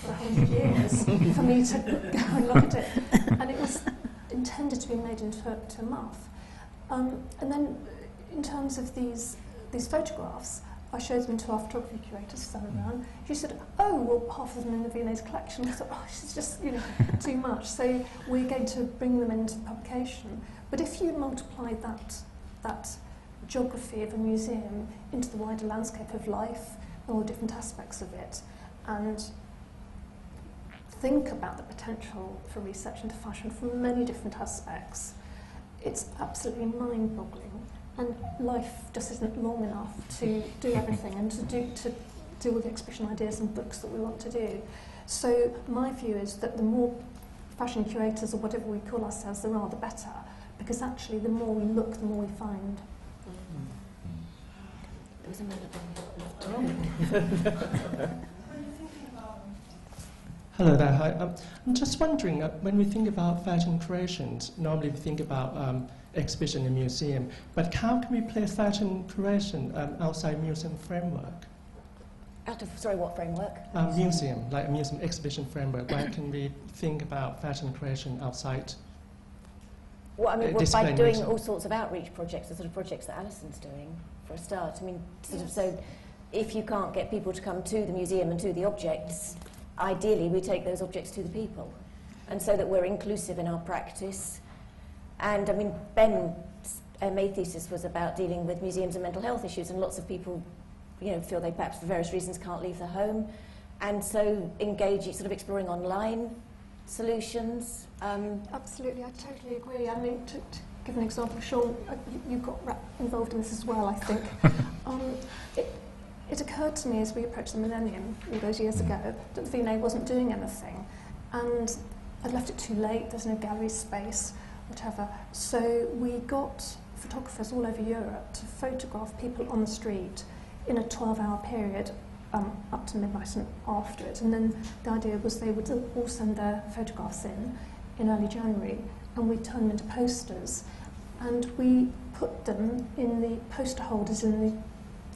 for 100 years for me to go and look at it. And it was intended to be made into a muff. And then, in terms of these photographs, I showed them to our photography curator, Susanna Brown. She said, "Oh, well, half of them in the V&A's collection." I thought, "Oh, it's just, you know, too much." So we're going to bring them into the publication. But if you multiply that geography of a museum into the wider landscape of life, all different aspects of it, and think about the potential for research into fashion from many different aspects, it's absolutely mind-boggling. And life just isn't long enough to do everything and to do all the exhibition ideas and books that we want to do. So my view is that the more fashion curators, or whatever we call ourselves, there are, the better, because actually the more we look, the more we find. There was a minute Hello there. Hi. I'm just wondering, when we think about fashion creations, normally we think about exhibition in museum, but how can we place fashion creation outside museum framework? Sorry, what framework? Museum, like a museum exhibition framework. Where can we think about fashion creation outside? Well, I mean, by doing all sorts of outreach projects, the sort of projects that Alison's doing, for a start. I mean, sort of, so if you can't get people to come to the museum and to the objects, ideally we take those objects to the people, and so that we're inclusive in our practice. And I mean, Ben's MA thesis was about dealing with museums and mental health issues, and lots of people, you know, feel they perhaps for various reasons can't leave their home. and so sort of exploring online solutions. Absolutely, I totally agree. I mean, to give an example, Sean, you got involved in this as well, I think. It occurred to me as we approached the millennium all those years ago that the V&A wasn't doing anything, and I'd left it too late, there's no gallery space, whatever. So we got photographers all over Europe to photograph people on the street in a 12-hour period, up to midnight and after it. And then the idea was they would all send their photographs in early January, and we turned them into posters. And we put them in the poster holders in the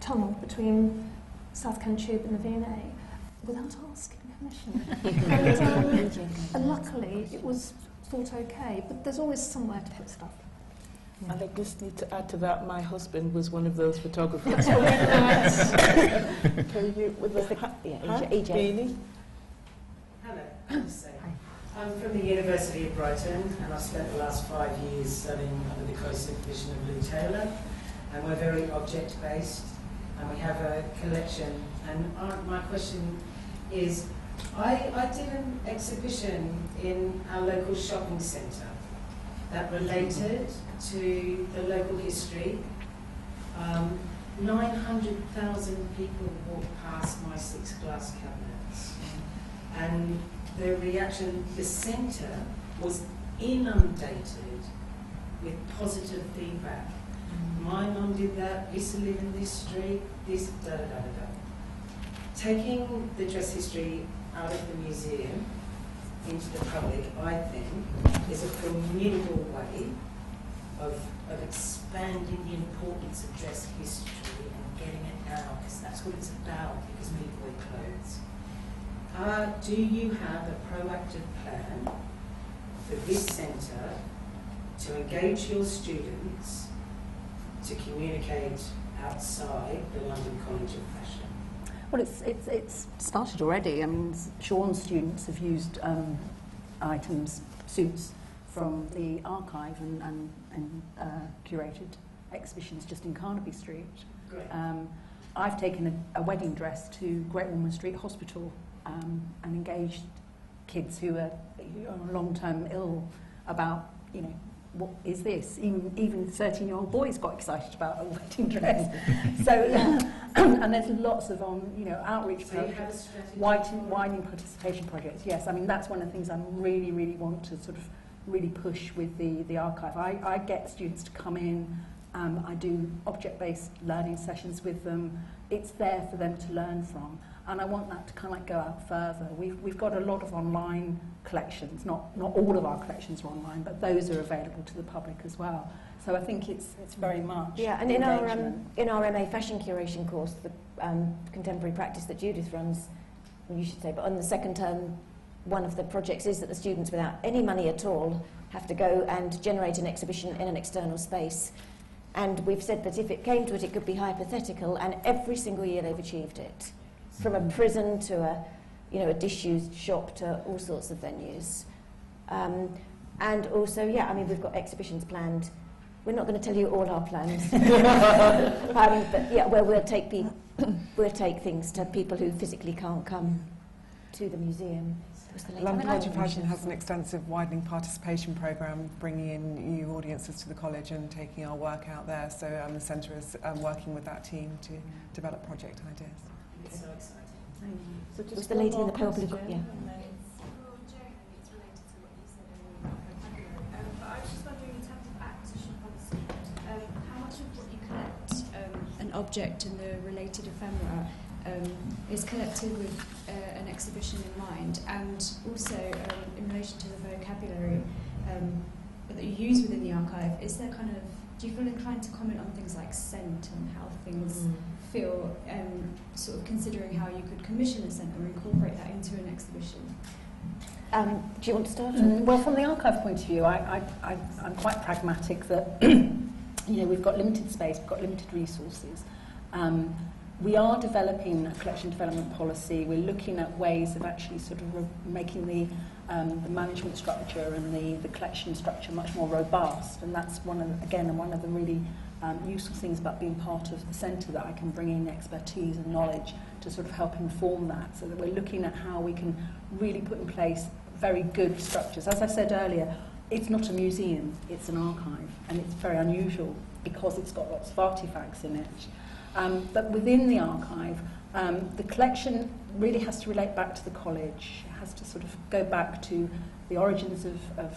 tunnel between South Kent Tube and the V&A without asking permission. And luckily it was thought okay, but there's always somewhere to put stuff. And I just need to add to that, my husband was one of those photographers. Can you, with the EJ. Beanie? Hello, I'm from the University of Brighton, and I've spent the last 5 years studying under the close supervision of Lou Taylor, and we're very object-based, and we have a collection. And my question is, I did an exhibition in our local shopping centre that related to the local history. 900,000 people walked past my 6 glass cabinets. And the reaction, the centre was inundated with positive feedback. My mum did that, I used to live in this street, this, da-da-da-da-da. Taking the dress history out of the museum into the public, I think, is a formidable way of expanding the importance of dress history and getting it out, because that's what it's about, because people wear clothes. Do you have a proactive plan for this centre to engage your students to communicate outside the London College of Fashion? Well, it's started already. I mean, Sean's students have used items, suits from the archive and curated exhibitions just in Carnaby Street. Great. I've taken a wedding dress to Great Ormond Street Hospital and engaged kids who are long-term ill about, you know, what is this? Even 13-year-old boys got excited about a wedding dress. So, and there's lots of outreach projects, widening participation projects. Yes, I mean that's one of the things I really want to sort of really push with the archive. I get students to come in. I do object-based learning sessions with them. It's there for them to learn from. And I want that to kind of like go out further. We've got a lot of online collections. Not all of our collections are online, but those are available to the public as well. So I think it's very much and in our MA Fashion Curation course, the contemporary practice that Judith runs, you should say, but on the second term, one of the projects is that the students, without any money at all, have to go and generate an exhibition in an external space. And we've said that if it came to it, it could be hypothetical, and every single year they've achieved it. From a prison to a disused shop to all sorts of venues. And also, I mean, we've got exhibitions planned. We're not going to tell you all our plans. But where we'll take things to people who physically can't come to the museum. London College of Fashion has an extensive widening participation programme, bringing in new audiences to the college and taking our work out there. So the centre is working with that team to develop project ideas. It's so exciting. So just the lady in the purple. It's related to what you said earlier about vocabulary. But I was just wondering, in terms of acquisition policy, how much of what you collect, an object and the related ephemera, is collected with an exhibition in mind, and also in relation to the vocabulary that you use within the archive, is there do you feel inclined to comment on things like scent and how things feel, sort of considering how you could commission a scent or incorporate that into an exhibition? Do you want to start? Well, from the archive point of view, I'm quite pragmatic that we've got limited space, we've got limited resources. We are developing a collection development policy. We're looking at ways of actually sort of making the management structure and the collection structure much more robust. And that's one of the really useful things about being part of the centre, that I can bring in expertise and knowledge to sort of help inform that, so that we're looking at how we can really put in place very good structures. As I said earlier, it's not a museum, it's an archive, and it's very unusual because it's got lots of artefacts in it. But within the archive, the collection really has to relate back to the college. It has to sort of go back to the origins of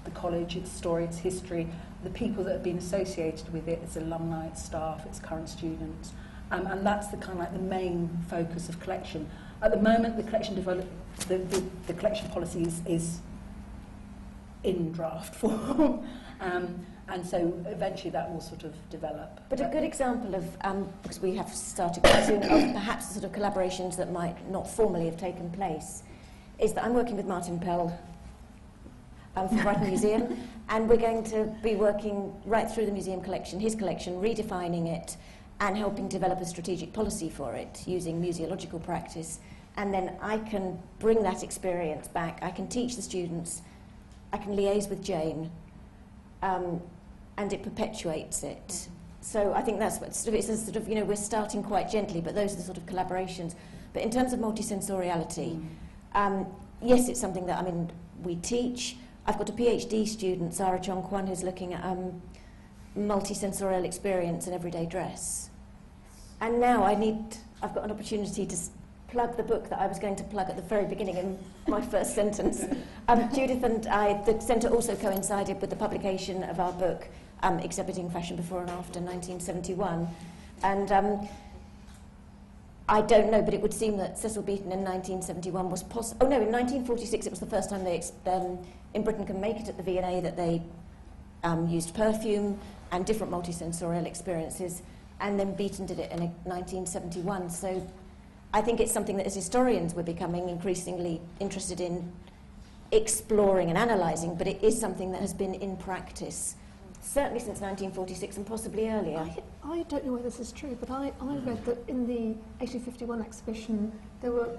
the college, its story, its history, the people that have been associated with it, its alumni, its staff, its current students. And that's the kind of like the main focus of collection. At the moment, the collection the collection policy is in draft form, and so eventually that will sort of develop. But a good example of, because we have started quite soon, of perhaps the sort of collaborations that might not formally have taken place, is that I'm working with Martin Pell from Brighton Museum, and we're going to be working right through the museum collection, his collection, redefining it, and helping develop a strategic policy for it, using museological practice. And then I can bring that experience back. I can teach the students, I can liaise with Jane, and it perpetuates it. So I think that's what it's a sort of, you know, we're starting quite gently, but those are the sort of collaborations. But in terms of multisensoriality, yes, it's something that, I mean, we teach. I've got a PhD student, Sarah Chong Kwan, who's looking at multisensorial experience in everyday dress. And now I've got an opportunity to plug the book that I was going to plug at the very beginning in my first sentence. Judith and I, the centre also coincided with the publication of our book, Exhibiting Fashion Before and After 1971. And I don't know, but it would seem that Cecil Beaton in 1971 was possible. Oh no, in 1946 it was the first time they in Britain can make it at the V&A that they used perfume and different multisensorial experiences, and then Beaton did it in 1971. So I think it's something that as historians we're becoming increasingly interested in exploring and analysing, but it is something that has been in practice, certainly since 1946 and possibly earlier. I don't know whether this is true, but I read that in the 1851 exhibition there were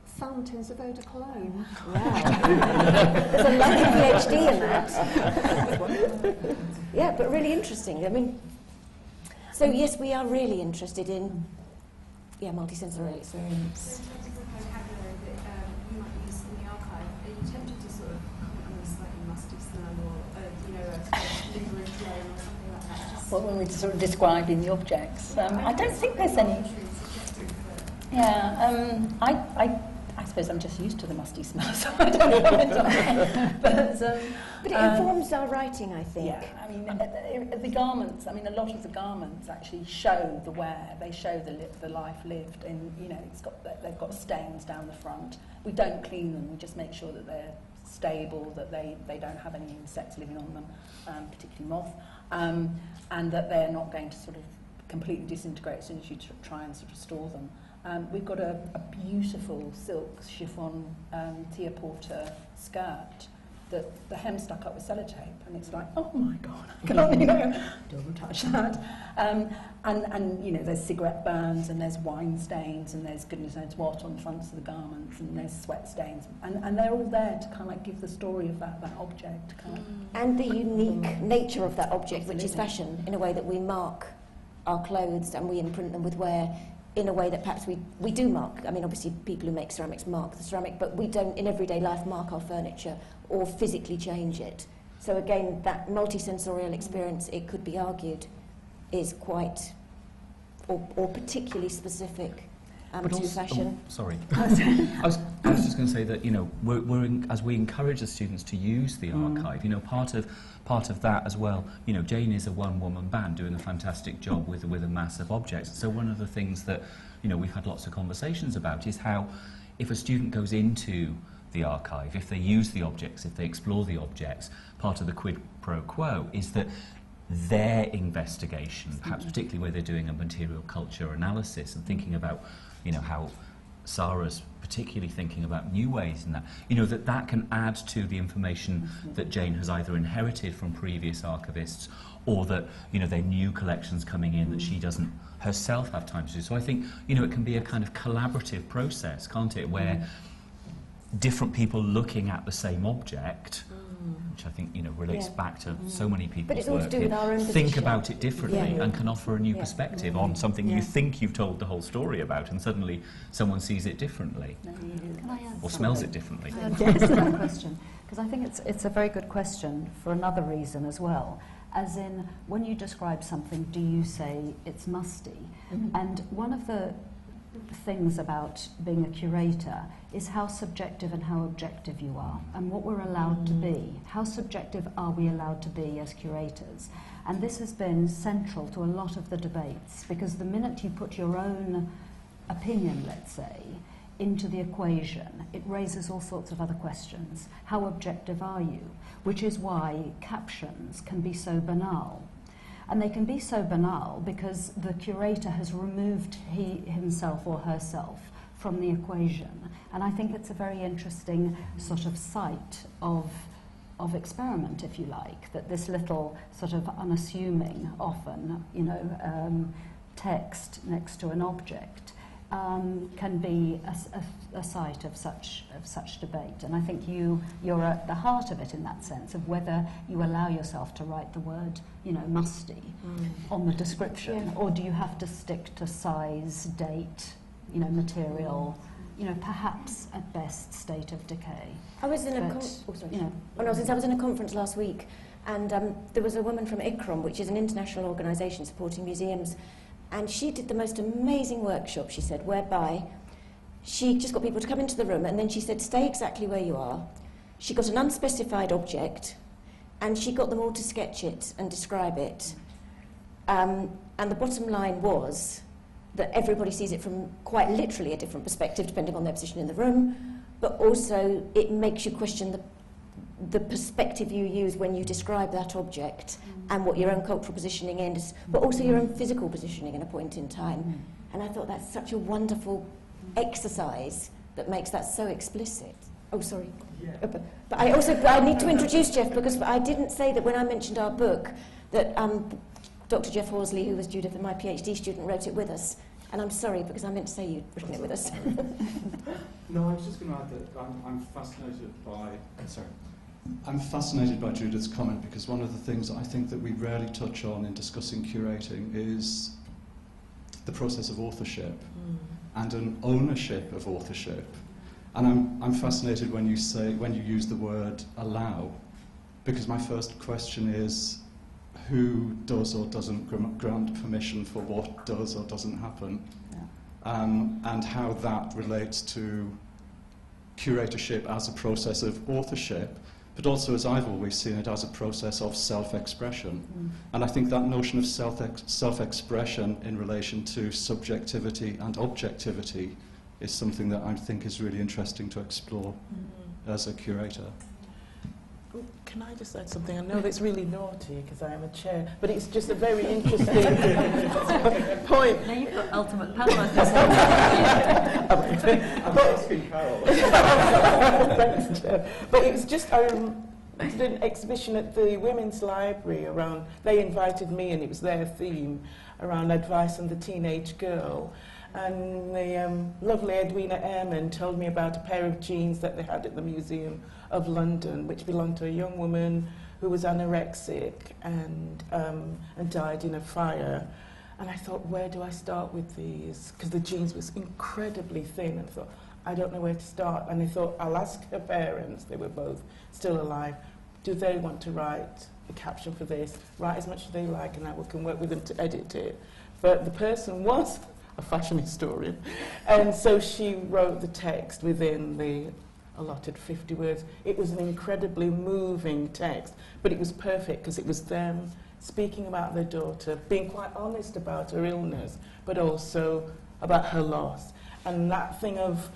fountains of eau de cologne. Wow. There's a lucky PhD in that. Yeah, but really interesting. I mean, so yes, we are really interested in multisensorial experience. So in terms of the vocabulary that you might use in the archive, are you tempted to sort of comment on a slightly musty smell or a lingering flame or something like that? Well, when we're sort of describing the objects, I don't think there's any. Yeah, I suppose I'm just used to the musty smell, so I don't know. But it informs our writing, I think. Yeah, I mean, the garments, I mean, a lot of the garments actually show the wear, they show the life lived, and, you know, they've got stains down the front. We don't clean them, we just make sure that they're stable, that they don't have any insects living on them, particularly moth, and that they're not going to sort of completely disintegrate as soon as you try and sort of store them. We've got a beautiful silk chiffon Tia Porter skirt that the hem stuck up with sellotape, and it's like, oh my God, I can only don't touch that. And you know, there's cigarette burns, and there's wine stains, and there's goodness knows what on the fronts of the garments, and there's sweat stains, and they're all there to kind of like give the story of that object. Kind of. And the unique nature of that object, which is fashion, in a way that we mark our clothes and we imprint them with wear, in a way that perhaps we do mark. I mean, obviously people who make ceramics mark the ceramic, but we don't in everyday life mark our furniture or physically change it. So again, that multisensorial experience, it could be argued, is quite or particularly specific to fashion. Sorry. I was just going to say that, you know, as we encourage the students to use the archive, you know, part of that as well, you know, Jane is a one-woman band doing a fantastic job with a mass of objects. So one of the things that, you know, we've had lots of conversations about is how, if a student goes into the archive, if they use the objects, if they explore the objects, part of the quid pro quo is that their investigation, perhaps particularly where they're doing a material culture analysis and thinking about, you know, how Sarah's particularly thinking about new ways and that, you know, that can add to the information that Jane has either inherited from previous archivists or that, you know, there are new collections coming in that she doesn't herself have time to do. So I think, you know, it can be a kind of collaborative process, can't it, where different people looking at the same object which I think, you know, relates Yeah. back to so many people's But it's all to work do here. with our own Think position. about it differently Yeah. and can offer a new Yeah. perspective on something Yeah. you think you've told the whole story about, and suddenly someone sees it differently Can I add or smells something? it differently. Yes, that question. Because I think it's a very good question for another reason as well. As in, when you describe something, do you say it's musty? And one of the things about being a curator is how subjective and how objective you are, and what we're allowed to be. How subjective are we allowed to be as curators? And this has been central to a lot of the debates, because the minute you put your own opinion, let's say, into the equation, it raises all sorts of other questions. How objective are you? Which is why captions can be so banal. And they can be so banal because the curator has removed himself or herself from the equation. And I think it's a very interesting sort of site of experiment, if you like, that this little sort of unassuming, often, you know, text next to an object can be a site of such debate. And I think you're at the heart of it in that sense, of whether you allow yourself to write the word, you know, musty on the description, or do you have to stick to size, date, you know, material, you know, perhaps at best state of decay. I was in a I was in a conference last week, and there was a woman from ICROM, which is an international organisation supporting museums, and she did the most amazing workshop, she said, whereby she just got people to come into the room, and then she said, stay exactly where you are. She got an unspecified object, and she got them all to sketch it and describe it. And the bottom line was that everybody sees it from quite literally a different perspective, depending on their position in the room, but also it makes you question the perspective you use when you describe that object and what your own cultural positioning is, but also your own physical positioning at a point in time. And I thought that's such a wonderful exercise that makes that so explicit. Oh, sorry. Yeah. But I need to introduce Jeff, because I didn't say that when I mentioned our book that Dr. Jeff Horsley, who was Judith and my PhD student, wrote it with us. And I'm sorry, because I meant to say you'd written it with us. No, I was just going to add that I'm fascinated by... sorry. I'm fascinated by Judith's comment, because one of the things I think that we rarely touch on in discussing curating is the process of authorship and an ownership of authorship. And I'm fascinated when you use the word allow, because my first question is, who does or doesn't grant permission for what does or doesn't happen, and how that relates to curatorship as a process of authorship, but also, as I've always seen it, as a process of self-expression. And I think that notion of self-expression in relation to subjectivity and objectivity is something that I think is really interesting to explore as a curator. Can I just add something? I know that's really naughty because I am a chair, but it's just a very interesting point. Now you've got ultimate power. I'm asking Carol. But it's just, I did an exhibition at the Women's Library around, they invited me and it was their theme, around advice on the teenage girl. And the lovely Edwina Ehrman told me about a pair of jeans that they had at the Museum of London, which belonged to a young woman who was anorexic and died in a fire. And I thought, where do I start with these? Because the jeans was incredibly thin. And I thought, I don't know where to start. And I thought, I'll ask her parents, they were both still alive, do they want to write a caption for this? Write as much as they like, and I can work with them to edit it. But the person was a fashion historian. And so she wrote the text within the allotted 50 words. It was an incredibly moving text, but it was perfect because it was them speaking about their daughter, being quite honest about her illness, but also about her loss. And that thing of,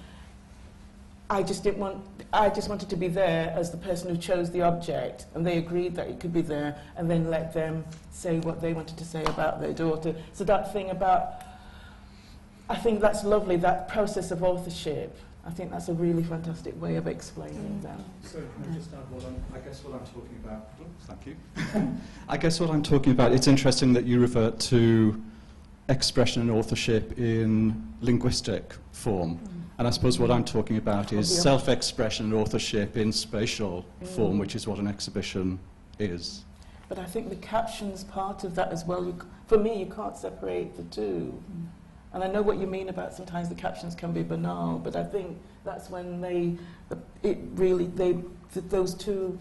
I just wanted to be there as the person who chose the object, and they agreed that it could be there, and then let them say what they wanted to say about their daughter. So that thing about, I think that's lovely, that process of authorship. I think that's a really fantastic way of explaining that. So can I just add I guess what I'm talking about? Oh, thank you. I guess what I'm talking about, it's interesting that you revert to expression and authorship in linguistic form. And I suppose what I'm talking about is self-expression and authorship in spatial form, which is what an exhibition is. But I think the caption's part of that as well. For me, you can't separate the two. And I know what you mean about sometimes the captions can be banal, but I think that's when those two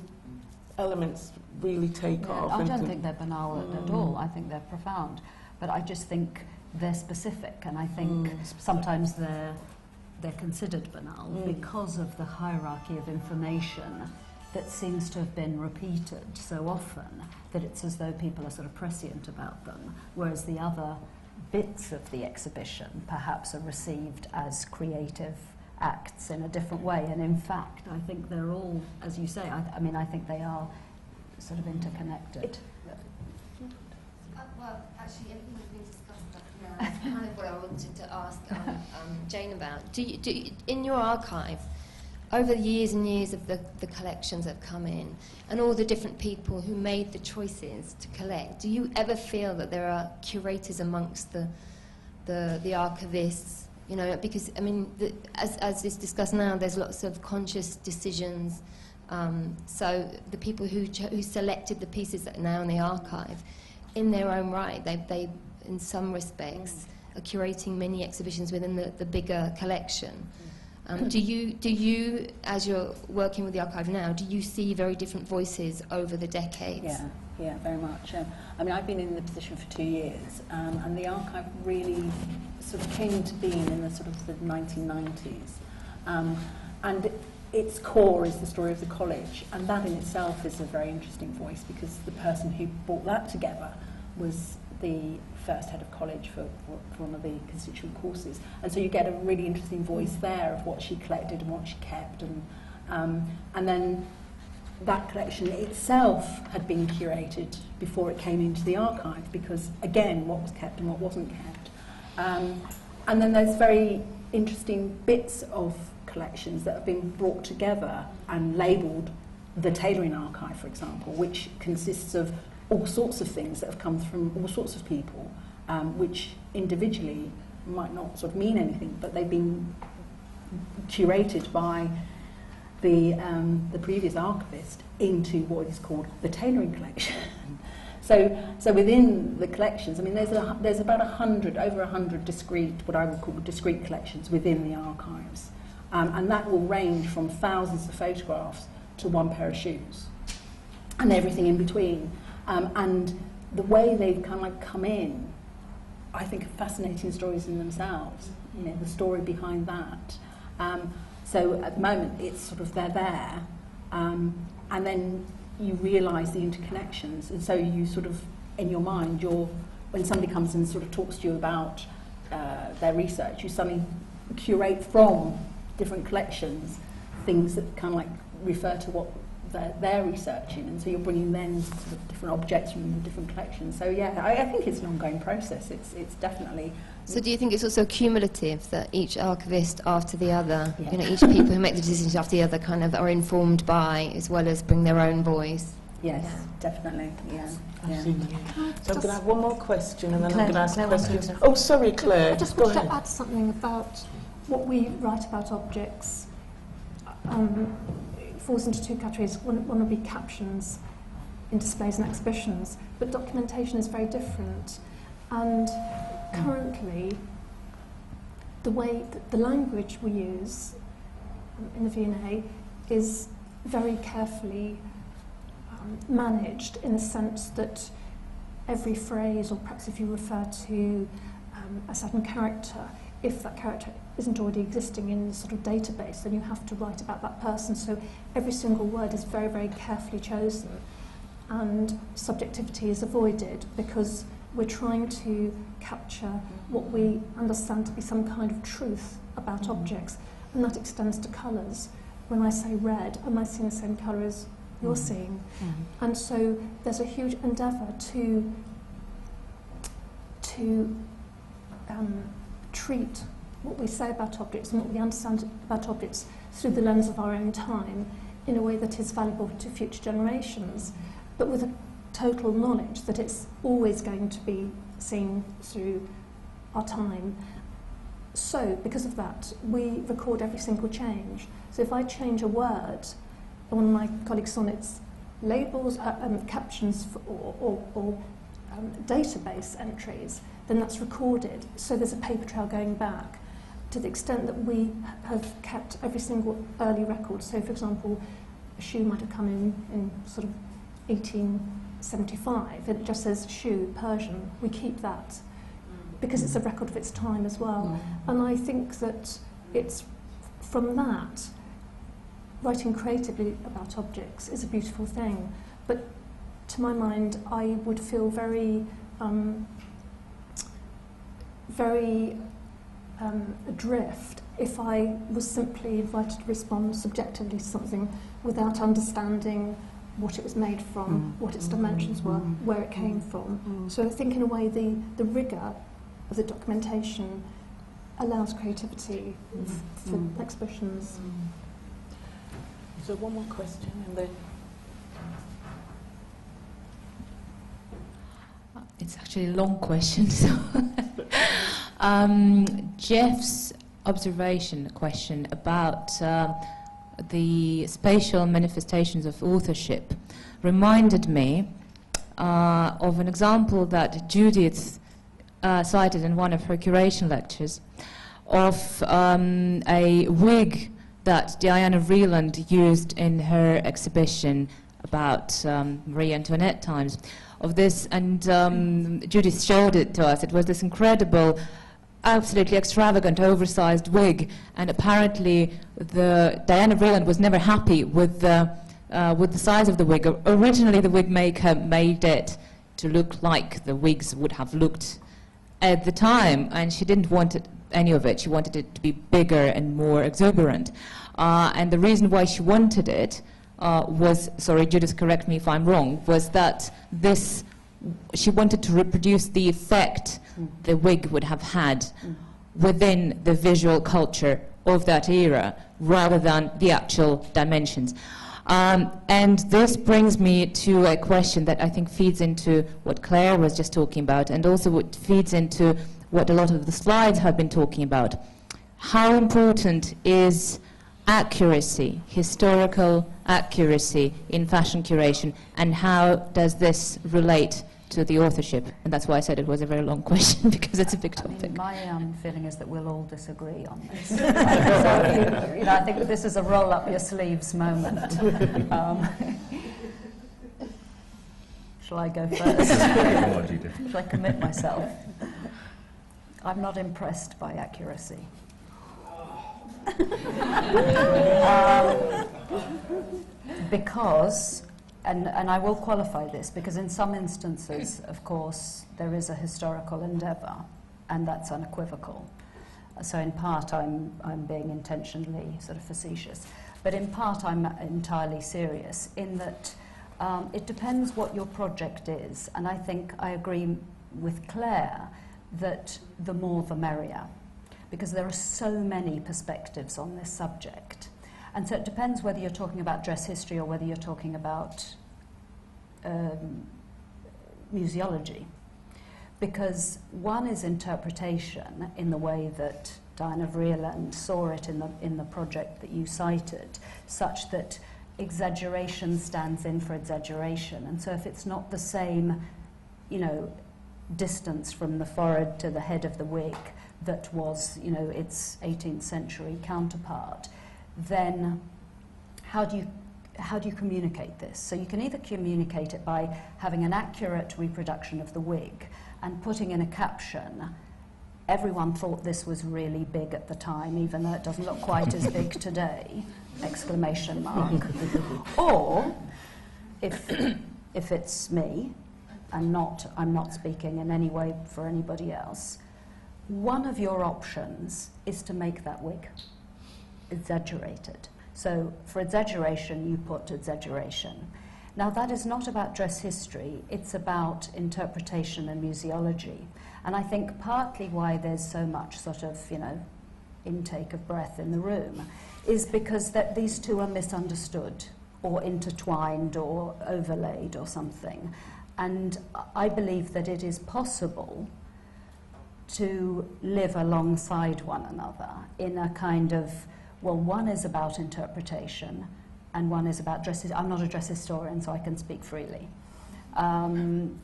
elements really take off. I don't think they're banal at all. I think they're profound. But I just think they're specific, and I think sometimes they're considered banal because of the hierarchy of information that seems to have been repeated so often that it's as though people are sort of prescient about them, whereas the other bits of the exhibition perhaps are received as creative acts in a different way. And in fact, I think they're all, as you say, I think they are sort of interconnected. Well, actually, everything has been discussed up now. That's kind of what I wanted to ask Jane about. Do you, in your archive, over the years and years of the collections that have come in, and all the different people who made the choices to collect, do you ever feel that there are curators amongst the archivists? You know, because I mean, as is discussed now, there's lots of conscious decisions. So the people who selected the pieces that are now in the archive, in their own right, they in some respects are curating many exhibitions within the bigger collection. Do you, as you're working with the archive now, do you see very different voices over the decades? Yeah, very much. I mean, I've been in the position for 2 years, and the archive really sort of came into being in the sort of the 1990s. And its core is the story of the college, and that in itself is a very interesting voice, because the person who brought that together was the first head of college for one of the constituent courses. And so you get a really interesting voice there of what she collected and what she kept. And then that collection itself had been curated before it came into the archive, because, again, what was kept and what wasn't kept. And then there's very interesting bits of collections that have been brought together and labelled the Tailoring Archive, for example, which consists of all sorts of things that have come from all sorts of people, which individually might not sort of mean anything, but they've been curated by the previous archivist into what is called the Tailoring Collection. So within the collections, I mean, there's about over 100 discrete, what I would call discrete collections within the archives, and that will range from thousands of photographs to one pair of shoes, and everything in between. And the way they've kind of like come in, I think, are fascinating stories in themselves. You know, the story behind that. So at the moment, it's sort of they're there, and then you realise the interconnections, and so you sort of, in your mind, when somebody comes and sort of talks to you about their research, you suddenly curate from different collections things that kind of like refer to what they're researching, and so you're bringing then sort of different objects from the different collections. So yeah, I think it's an ongoing process. It's definitely. So do you think it's also cumulative, that each archivist after the other, you know, each people who make the decisions after the other kind of are informed by, as well as bring their own voice? Yes, definitely. Yeah. So I'm going to have one more question, and then I'm going to ask questions. Oh, sorry, Claire. I just wanted to add something about what we write about objects. It falls into two categories. One would be captions in displays and exhibitions, but documentation is very different. And currently, the way that the language we use in the V&A is very carefully managed, in the sense that every phrase, or perhaps if you refer to a certain character, if that character isn't already existing in the sort of database, then you have to write about that person. So every single word is very, very carefully chosen, and subjectivity is avoided, because we're trying to capture what we understand to be some kind of truth about objects, and that extends to colours. When I say red, am I seeing the same colour as you're seeing? And so there's a huge endeavour to treat what we say about objects and what we understand about objects through the lens of our own time in a way that is valuable to future generations, but with a total knowledge that it's always going to be seen through our time. So, because of that, we record every single change. So if I change a word, one of my colleagues' sonnets labels, captions or database entries, then that's recorded. So there's a paper trail going back to the extent that we have kept every single early record. So, for example, a shoe might have come in sort of 1875, and it just says shoe, Persian. We keep that because it's a record of its time as well. And I think that it's from that, writing creatively about objects is a beautiful thing. But to my mind, I would feel very adrift if I was simply invited to respond subjectively to something without understanding what it was made from, what its dimensions were, where it came from. So I think in a way the rigour of the documentation allows creativity for exhibitions. So one more question and then... It's actually a long question. So Jeff's observation question about the spatial manifestations of authorship reminded me of an example that Judith cited in one of her curation lectures of a wig that Diana Vreeland used in her exhibition about Marie Antoinette times. Of this, and Judith showed it to us. It was this incredible, absolutely extravagant, oversized wig, and apparently Diana Vreeland was never happy with the size of the wig. Originally, the wig maker made it to look like the wigs would have looked at the time, and she didn't want any of it. She wanted it to be bigger and more exuberant. And the reason why she wanted it was, sorry, Judith, correct me if I'm wrong, was that she wanted to reproduce the effect the wig would have had within the visual culture of that era, rather than the actual dimensions. And this brings me to a question that I think feeds into what Claire was just talking about, and also what feeds into what a lot of the slides have been talking about. How important is accuracy, historical accuracy in fashion curation, and how does this relate to the authorship? And that's why I said it was a very long question, because it's a big topic. I mean, my feeling is that we'll all disagree on this. So, I think that this is a roll up your sleeves moment. Shall I go first? Shall I commit myself? I'm not impressed by accuracy. Because, and I will qualify this, because in some instances, of course, there is a historical endeavour, and that's unequivocal. So in part, I'm being intentionally sort of facetious, but in part, I'm entirely serious in that it depends what your project is, and I think I agree with Claire that the more the merrier, because there are so many perspectives on this subject. And so it depends whether you're talking about dress history or whether you're talking about museology. Because one is interpretation in the way that Diana Vreeland saw it in the project that you cited, such that exaggeration stands in for exaggeration. And so if it's not the same, distance from the forehead to the head of the wig that was, its 18th century counterpart, then how do you communicate this? So you can either communicate it by having an accurate reproduction of the wig and putting in a caption, everyone thought this was really big at the time, even though it doesn't look quite as big today, ! Or, if it's me, I'm not speaking in any way for anybody else, one of your options is to make that wig exaggerated. So for exaggeration, you put exaggeration. Now that is not about dress history, it's about interpretation and museology. And I think partly why there's so much sort of, intake of breath in the room is because that these two are misunderstood or intertwined or overlaid or something. And I believe that it is possible to live alongside one another in a kind of, well, one is about interpretation and one is about dress. I'm not a dress historian, so I can speak freely.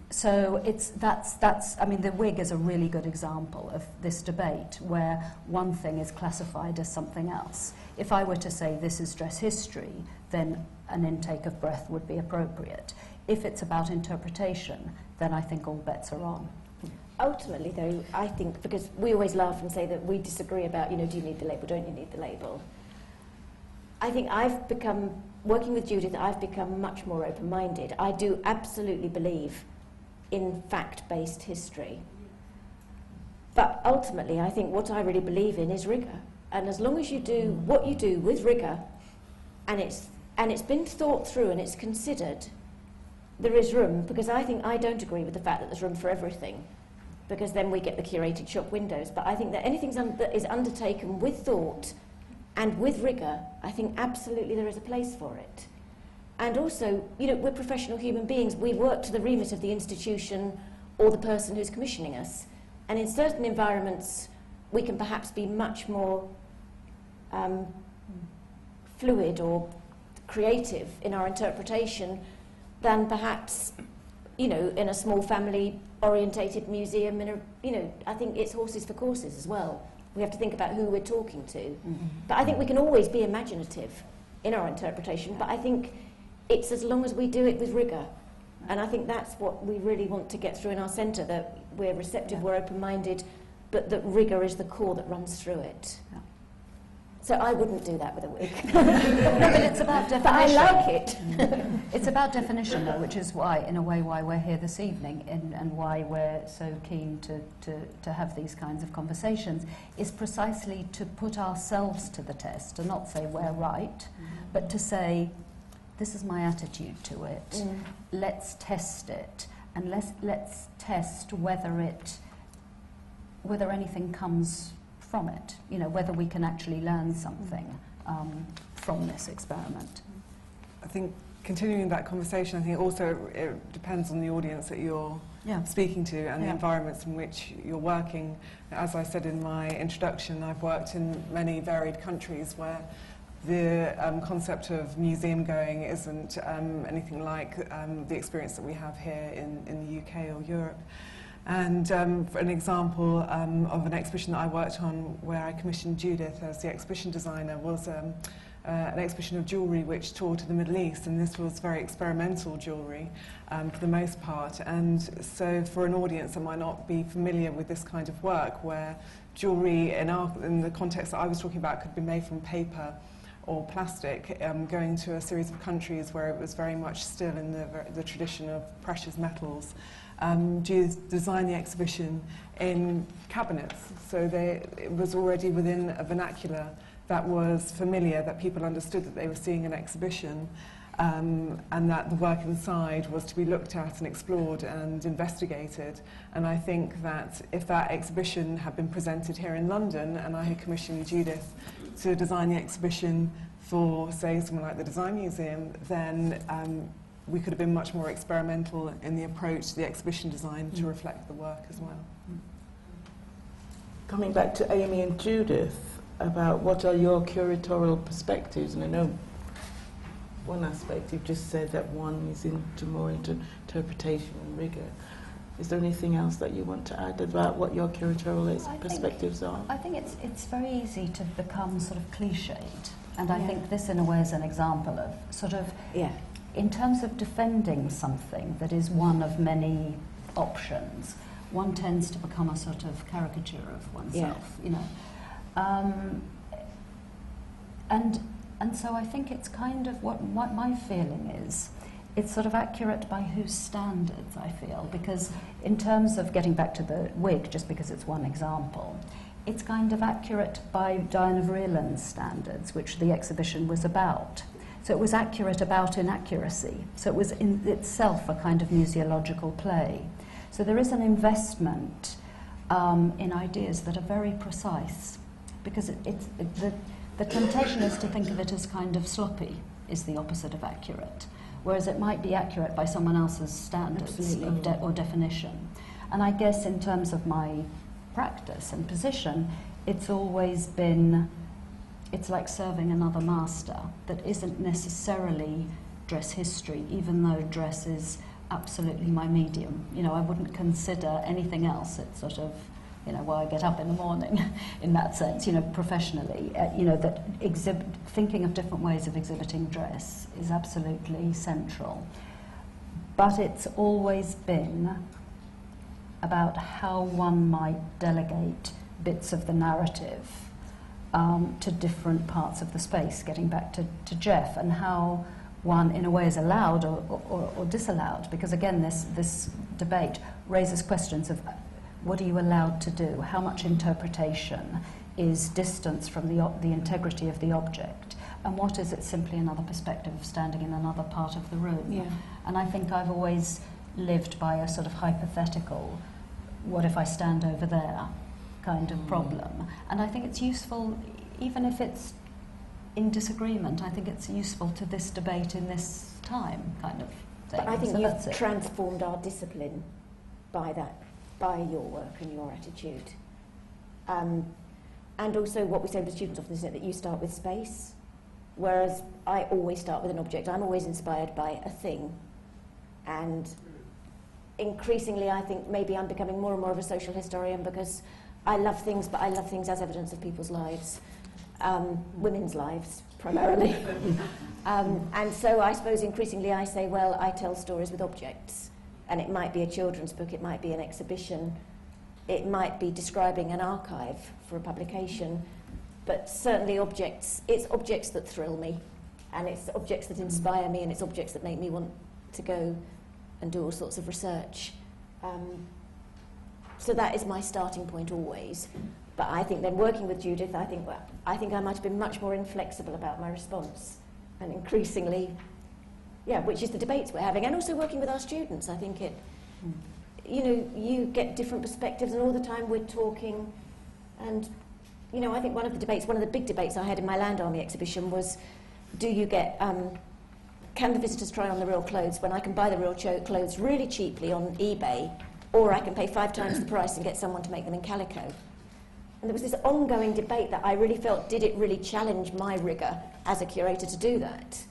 So that's I mean, the wig is a really good example of this debate where one thing is classified as something else. If I were to say this is dress history, then an intake of breath would be appropriate. If it's about interpretation, then I think all bets are on. Ultimately, though, I think, because we always laugh and say that we disagree about, you know, do you need the label, don't you need the label? I think I've become, working with Judith, I've become much more open-minded. I do absolutely believe in fact-based history. But ultimately, I think what I really believe in is rigour. And as long as you do what you do with rigour, and it's been thought through and it's considered, there is room, because I don't agree with the fact that there's room for everything, because then we get the curated shop windows. But I think that anything that is undertaken with thought and with rigour, I think absolutely there is a place for it. And also, you know, we're professional human beings. We work to the remit of the institution or the person who's commissioning us. And in certain environments, we can perhaps be much more fluid or creative in our interpretation than perhaps, you know, in a small family-orientated museum. You know, I think it's horses for courses as well. We have to think about who we're talking to. Mm-hmm. But I think we can always be imaginative in our interpretation, but I think it's as long as we do it with rigour. And I think that's what we really want to get through in our centre, that we're receptive, we're open-minded, but that rigour is the core that runs through it. Yeah. So I wouldn't do that with a wig. No, but it's about definition. But I like it. It's about definition, though, which is why, in a way, why we're here this evening and why we're so keen to have these kinds of conversations, is precisely to put ourselves to the test, to not say we're right, but to say, this is my attitude to it, let's test it, and let's test whether anything comes from it, you know, whether we can actually learn something from this experiment. I think continuing that conversation, I think also it depends on the audience that you're speaking to and the environments in which you're working. As I said in my introduction, I've worked in many varied countries where the concept of museum going isn't anything like the experience that we have here in the UK or Europe. And for an example of an exhibition that I worked on where I commissioned Judith as the exhibition designer was an exhibition of jewellery which toured to the Middle East, and this was very experimental jewellery for the most part. And so for an audience that might not be familiar with this kind of work, where jewellery in the context that I was talking about could be made from paper or plastic, going to a series of countries where it was very much still in the tradition of precious metals. Judith designed the exhibition in cabinets, so it was already within a vernacular that was familiar, that people understood that they were seeing an exhibition, and that the work inside was to be looked at and explored and investigated. And I think that if that exhibition had been presented here in London and I had commissioned Judith to design the exhibition for, say, somewhere like the Design Museum, then we could have been much more experimental in the approach to the exhibition design to reflect the work as well. Coming back to Amy and Judith, about what are your curatorial perspectives, and I know one aspect you've just said that one is more into interpretation and rigour. Is there anything else that you want to add about what your curatorial perspectives are? I think it's very easy to become sort of cliched, and I think this in a way is an example of sort of, in terms of defending something that is one of many options, one tends to become a sort of caricature of oneself, you know. And so I think it's kind of what my feeling is. It's sort of accurate by whose standards, I feel, because in terms of getting back to the wig, just because it's one example, it's kind of accurate by Diana Vreeland's standards, which the exhibition was about. So it was accurate about inaccuracy. So it was in itself a kind of museological play. So there is an investment in ideas that are very precise, because the temptation is to think of it as kind of sloppy, is the opposite of accurate, whereas it might be accurate by someone else's standards or definition. And I guess in terms of my practice and position, it's always been, it's like serving another master that isn't necessarily dress history, even though dress is absolutely my medium. You know, I wouldn't consider anything else. It's sort of, you know, why I get up in the morning in that sense, you know, professionally. You know, that thinking of different ways of exhibiting dress is absolutely central. But it's always been about how one might delegate bits of the narrative to different parts of the space, getting back to Jeff, and how one, in a way, is allowed or disallowed, because again, this debate raises questions of what are you allowed to do? How much interpretation is distance from the integrity of the object? And what is it simply another perspective of standing in another part of the room? Yeah. And I think I've always lived by a sort of hypothetical, what if I stand over there kind of problem. And I think it's useful, even if it's in disagreement, I think it's useful to this debate in this time kind of thing. But I think So you've that's it. transformed our discipline by that, by your work and your attitude. And also what we say with students often is that you start with space, whereas I always start with an object. I'm always inspired by a thing. And increasingly I think maybe I'm becoming more and more of a social historian, because I love things, but I love things as evidence of people's lives. Women's lives, primarily. And so I suppose increasingly I say, well, I tell stories with objects. And it might be a children's book, it might be an exhibition, it might be describing an archive for a publication, but certainly objects, it's objects that thrill me, and it's objects that inspire me, and it's objects that make me want to go and do all sorts of research. So that is my starting point always. But I think then working with Judith, I think I might have been much more inflexible about my response, and increasingly, yeah, which is the debates we're having, and also working with our students. I think it, you know, you get different perspectives, and all the time we're talking, and you know, I think one of the big debates I had in my Land Army exhibition was, do you get, can the visitors try on the real clothes when I can buy the real clothes really cheaply on eBay, or I can pay 5 times the price and get someone to make them in calico? And there was this ongoing debate that I really felt, did it really challenge my rigour as a curator to do that?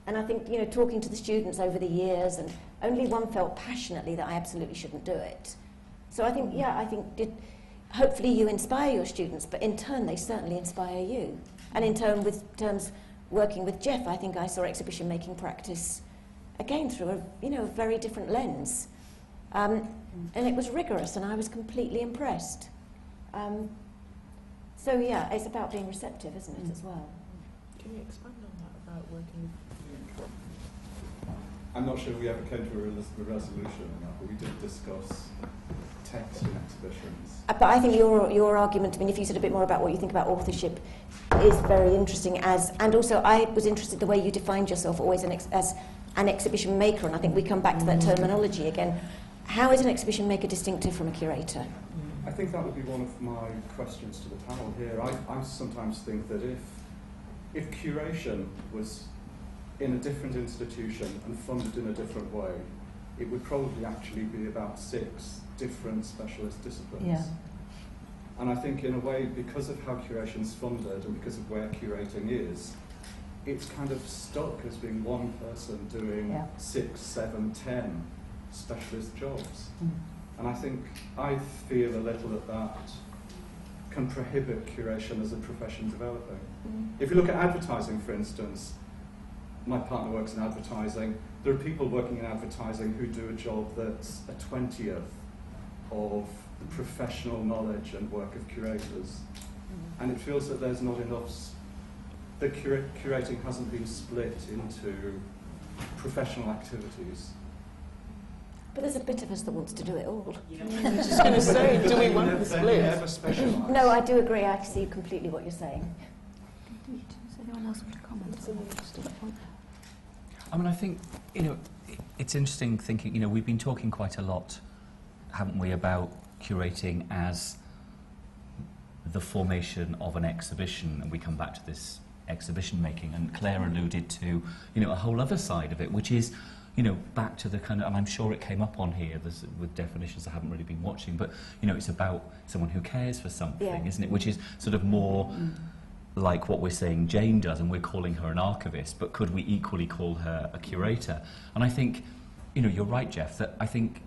And I think, you know, talking to the students over the years, and only one felt passionately that I absolutely shouldn't do it. So I think, yeah, hopefully you inspire your students, but in turn they certainly inspire you. And in turn, working with Jeff, I think I saw exhibition making practice again through a very different lens. And it was rigorous, and I was completely impressed. So yeah, it's about being receptive, isn't it, as well? Can you expand on that, about working? I'm not sure we ever came to a resolution on that, but we did discuss text in exhibitions. But I think your argument, I mean, if you said a bit more about what you think about authorship, is very interesting. And also I was interested the way you defined yourself always as an exhibition maker, and I think we come back to that terminology again. How is an exhibition maker distinctive from a curator? I think that would be one of my questions to the panel here. I sometimes think that if curation was in a different institution and funded in a different way, it would probably actually be about 6 different specialist disciplines. Yeah. And I think in a way, because of how curation's funded and because of where curating is, it's kind of stuck as being one person doing 6, 7, 10 specialist jobs. And I feel a little that can prohibit curation as a profession developing. If you look at advertising, for instance, my partner works in advertising. There are people working in advertising who do a job that's a 20th of the professional knowledge and work of curators. And it feels that there's not enough, the curating hasn't been split into professional activities. But there's a bit of us that wants to do it all. I was just going to say, do we want the split? No, I do agree. I see completely what you're saying. Does anyone else want to comment? I mean, I think, you know, it's interesting thinking, you know, we've been talking quite a lot, haven't we, about curating as the formation of an exhibition, and we come back to this exhibition making, and Claire alluded to, you know, a whole other side of it, which is you know, back to the kind of, and I'm sure it came up on here with definitions I haven't really been watching, but, you know, it's about someone who cares for something, isn't it? Which is sort of more like what we're saying Jane does, and we're calling her an archivist, but could we equally call her a curator? And I think, you know, you're right, Jeff, that I think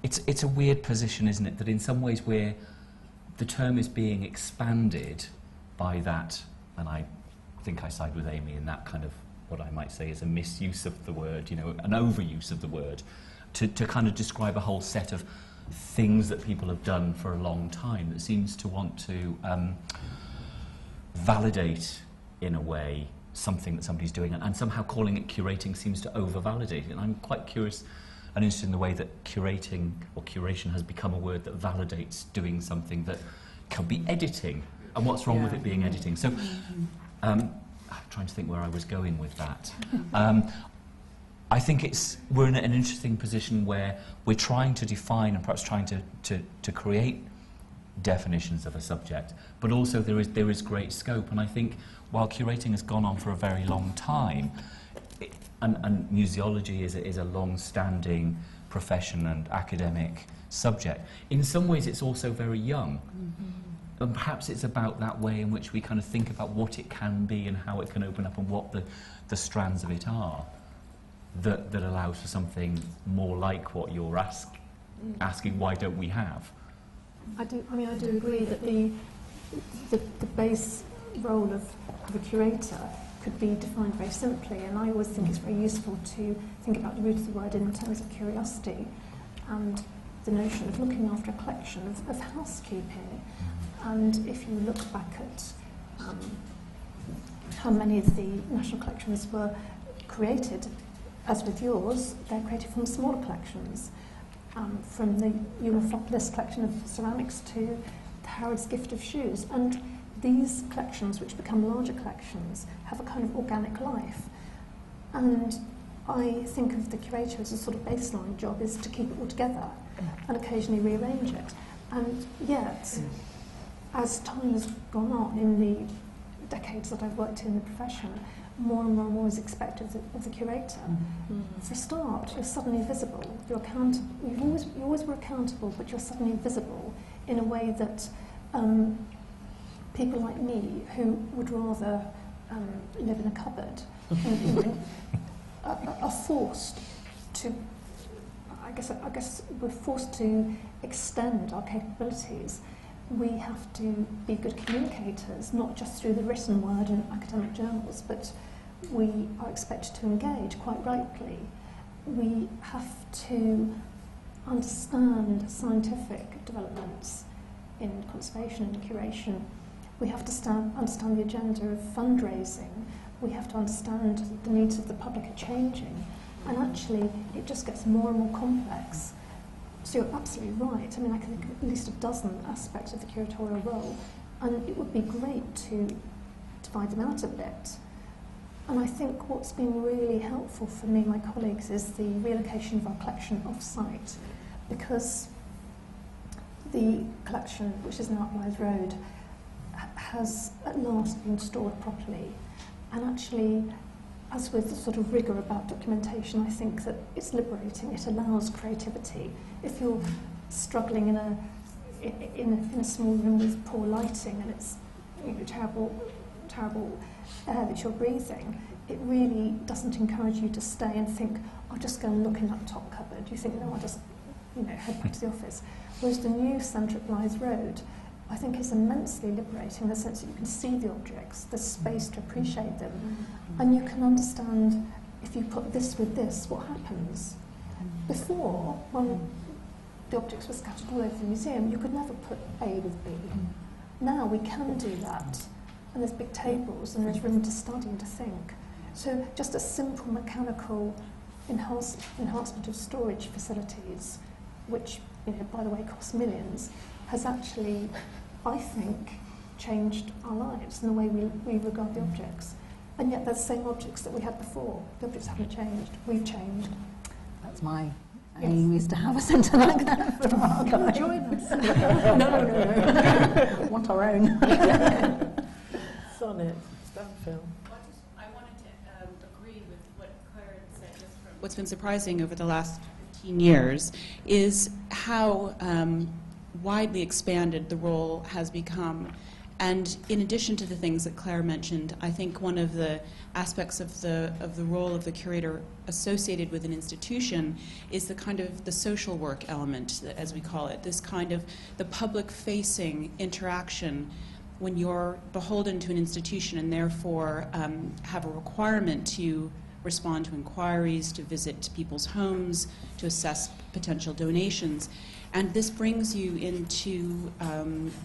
it's a weird position, isn't it, that in some ways the term is being expanded by that, and I think I side with Amy in that kind of what I might say is a misuse of the word, you know, an overuse of the word, to kind of describe a whole set of things that people have done for a long time that seems to want to validate, in a way, something that somebody's doing, and somehow calling it curating seems to over-validate it. And I'm quite curious and interested in the way that curating or curation has become a word that validates doing something that can be editing, and what's wrong with it being editing. So I'm trying to think where I was going with that. I think we're in an interesting position where we're trying to define and perhaps trying to create definitions of a subject, but also there is great scope. And I think while curating has gone on for a very long time, and museology is a long-standing profession and academic subject, in some ways it's also very young. And perhaps it's about that way in which we kind of think about what it can be and how it can open up and what the strands of it are that allows for something more like what you're asking, why don't we have? I do agree that the base role of a curator could be defined very simply, and I always think it's very useful to think about the root of the word in terms of curiosity and the notion of looking after a collection of housekeeping. And if you look back at how many of the national collections were created, as with yours, they're created from smaller collections, from the Europhropolis collection of ceramics to the Harrods gift of shoes. And these collections, which become larger collections, have a kind of organic life. And I think of the curator as a sort of baseline job is to keep it all together and occasionally rearrange it. And yet, as time has gone on in the decades that I've worked in the profession, more and more is expected of the curator. For a start, you're suddenly visible. You're accountable. You always were accountable, but you're suddenly visible in a way that people like me, who would rather live in a cupboard, are forced to. I guess we're forced to extend our capabilities. We have to be good communicators, not just through the written word in academic journals, but we are expected to engage, quite rightly. We have to understand scientific developments in conservation and curation. We have to understand the agenda of fundraising. We have to understand the needs of the public are changing. And actually, it just gets more and more complex. So you're absolutely right. I mean, I can think of at least a dozen aspects of the curatorial role, and it would be great to divide them out a bit. And I think what's been really helpful for me and my colleagues is the relocation of our collection off-site, because the collection, which is now at Blythe Road, has at last been stored properly. And actually, as with the sort of rigour about documentation, I think that it's liberating. It allows creativity. If you're struggling in a small room with poor lighting and it's terrible air that you're breathing, it really doesn't encourage you to stay and think, I'll just go and look in that top cupboard. You think, no, I'll just head back to the office. Whereas the new centre at Blythe Road, I think, is immensely liberating in the sense that you can see the objects, there's space to appreciate them, and you can understand, if you put this with this, what happens. Before, when the objects were scattered all over the museum, you could never put A with B. Now we can do that, and there's big tables, and there's room to study and to think. So just a simple mechanical enhancement of storage facilities, which, by the way, costs millions, has actually, I think, changed our lives and the way we regard the objects. And yet they're the same objects that we had before. The objects haven't changed. We've changed. That's my aim, is to have a centre like that for our Come and join us. No. Want our own. Sonnet, Stanfield. I wanted to agree with what what's been surprising over the last 15 years is how widely expanded the role has become. And in addition to the things that Claire mentioned, I think one of the aspects of the role of the curator associated with an institution is the kind of the social work element, as we call it, this kind of the public-facing interaction when you're beholden to an institution and therefore have a requirement to respond to inquiries, to visit people's homes, to assess potential donations. And this brings you into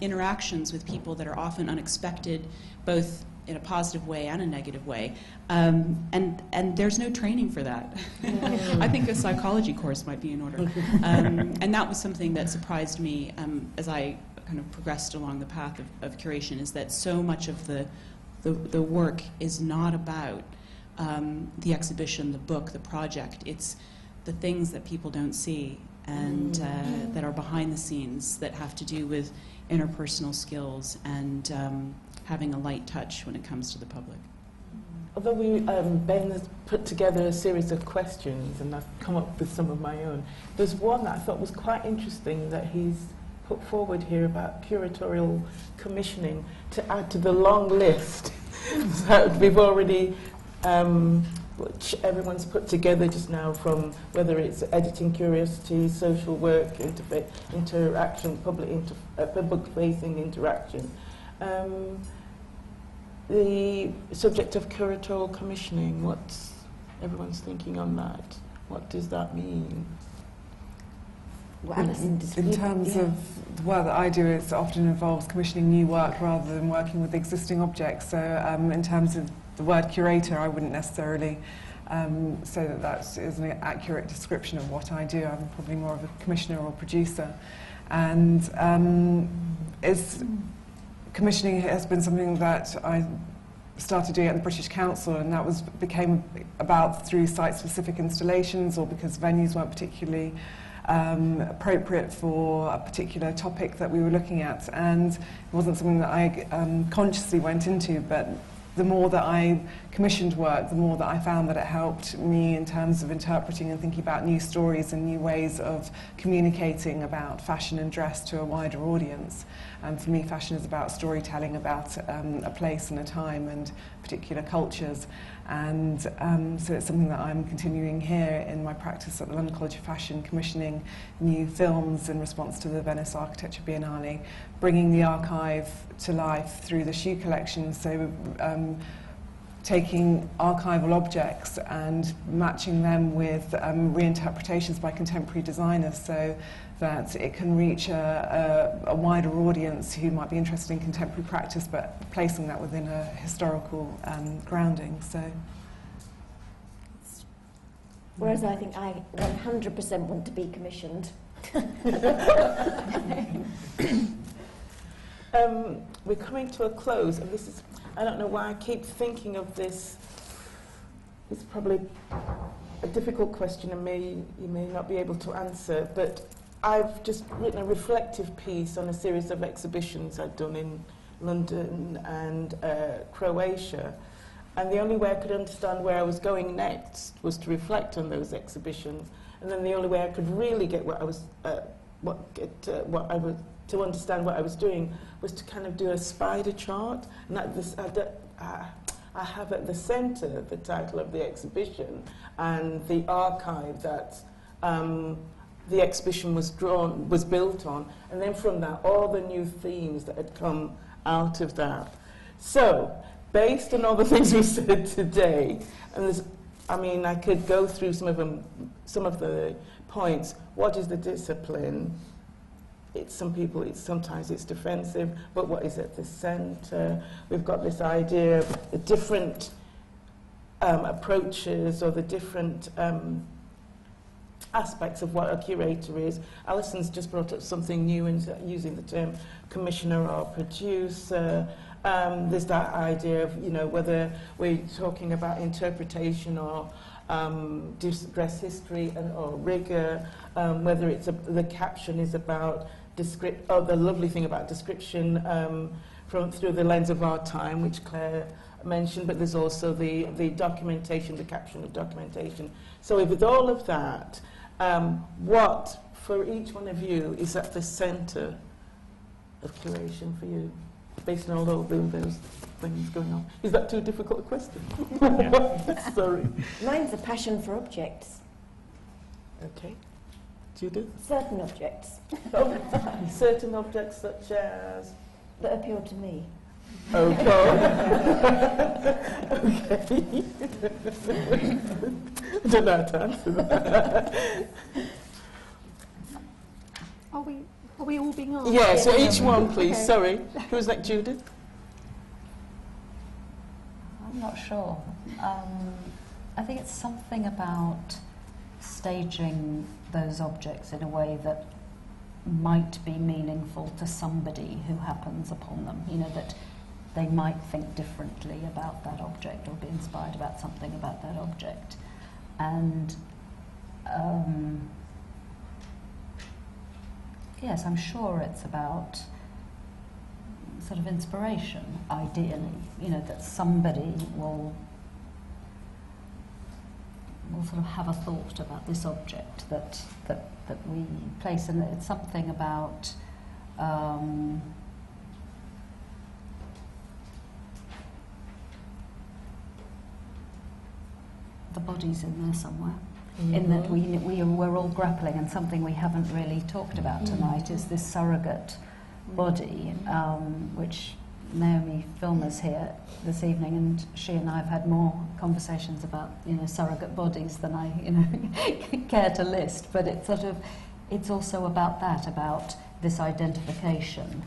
interactions with people that are often unexpected, both in a positive way and a negative way. And there's no training for that. I think a psychology course might be in order. And that was something that surprised me as I kind of progressed along the path of curation, is that so much of the work is not about the exhibition, the book, the project. It's the things that people don't see and that are behind the scenes that have to do with interpersonal skills and having a light touch when it comes to the public. Although Ben has put together a series of questions and I've come up with some of my own, there's one that I thought was quite interesting that he's put forward here about curatorial commissioning to add to the long list that we've already which everyone's put together just now, from whether it's editing curiosity, social work, interaction, public-facing interaction. The subject of curatorial commissioning, what's everyone's thinking on that? What does that mean? Well, in terms of the work that I do, it often involves commissioning new work rather than working with existing objects. So in terms of the word curator, I wouldn't necessarily say that is an accurate description of what I do. I'm probably more of a commissioner or producer. And commissioning has been something that I started doing at the British Council, and that became about through site-specific installations or because venues weren't particularly appropriate for a particular topic that we were looking at. And it wasn't something that I consciously went into, but the more that I commissioned work, the more that I found that it helped me in terms of interpreting and thinking about new stories and new ways of communicating about fashion and dress to a wider audience. And for me, fashion is about storytelling about a place and a time and particular cultures. And so it's something that I'm continuing here in my practice at the London College of Fashion, commissioning new films in response to the Venice Architecture Biennale, bringing the archive to life through the shoe collection, so taking archival objects and matching them with reinterpretations by contemporary designers so that it can reach a wider audience who might be interested in contemporary practice, but placing that within a historical grounding. So, whereas I think I 100% want to be commissioned. We're coming to a close, and this is, I don't know why I keep thinking of this. It's probably a difficult question and you may not be able to answer, but I've just written a reflective piece on a series of exhibitions I've done in London and Croatia, and the only way I could understand where I was going next was to reflect on those exhibitions, and then the only way I could really get to understand what I was doing was to kind of do a spider chart. And I have at the centre the title of the exhibition and the archive that the exhibition was built on, and then from that all the new themes that had come out of that. So, based on all the things we said today, and I could go through some of the points. What is the discipline? Sometimes it's defensive, but what is at the centre? We've got this idea of the different approaches or the different aspects of what a curator is. Alison's just brought up something new in using the term commissioner or producer. There's that idea of, whether we're talking about interpretation or dress history or rigor, whether it's the caption is about the lovely thing about description through the lens of our time, which Claire mentioned, but there's also the documentation, the caption of documentation. So with all of that, what, for each one of you, is at the centre of curation for you, based on all those things going on? Is that too difficult a question? Yeah. Sorry. Mine's a passion for objects. Okay. Judith? Certain objects. Certain objects such as? That appeal to me. Okay. Okay. I don't know how to answer that. Are we all being asked? Yeah, so each one, please. Okay. Sorry. Who's that, Judith? I'm not sure. I think it's something about staging those objects in a way that might be meaningful to somebody who happens upon them. You know, that they might think differently about that object or be inspired about something about that object. And yes, I'm sure it's about sort of inspiration, ideally, you know, that somebody will sort of have a thought about this object that we place, and it's something about the body's in there somewhere. In that we're all grappling, and something we haven't really talked about tonight is this surrogate body, which Naomi Filmer's here this evening, and she and I have had more conversations about, you know, surrogate bodies than I, you know, care to list. But it's also about that, about this identification,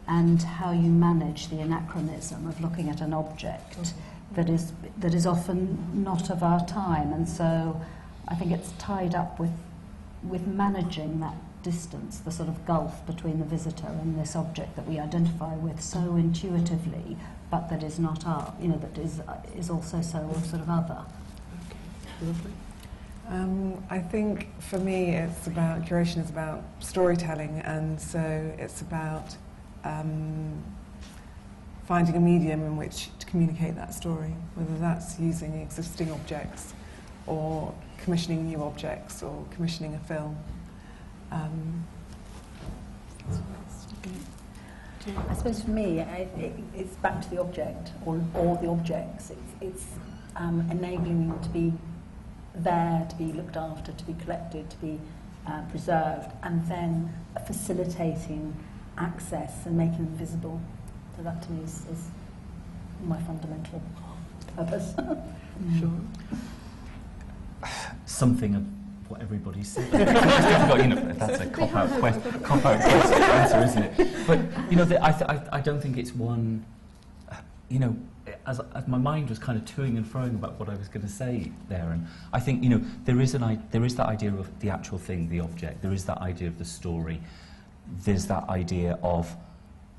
and how you manage the anachronism of looking at an object that is often not of our time, and so I think it's tied up with managing that distance, the sort of gulf between the visitor and this object that we identify with so intuitively, but that is not our, you know, that is also so sort of other. Okay, lovely. I think for me it's about, curation is about storytelling, and so it's about finding a medium in which to communicate that story, whether that's using existing objects or commissioning new objects or commissioning a film. I suppose for me, it's back to the object or the objects. It's enabling them to be there, to be looked after, to be collected, to be preserved, and then facilitating access and making them visible. So that to me is my fundamental purpose. Sure. Something of what everybody said. It's difficult, you know, that's a cop-out question answer, isn't it? But, you know, I don't think it's one, you know, as my mind was kind of toing and froing about what I was going to say there, and I think, you know, there is that idea of the actual thing, the object, there is that idea of the story, there's that idea of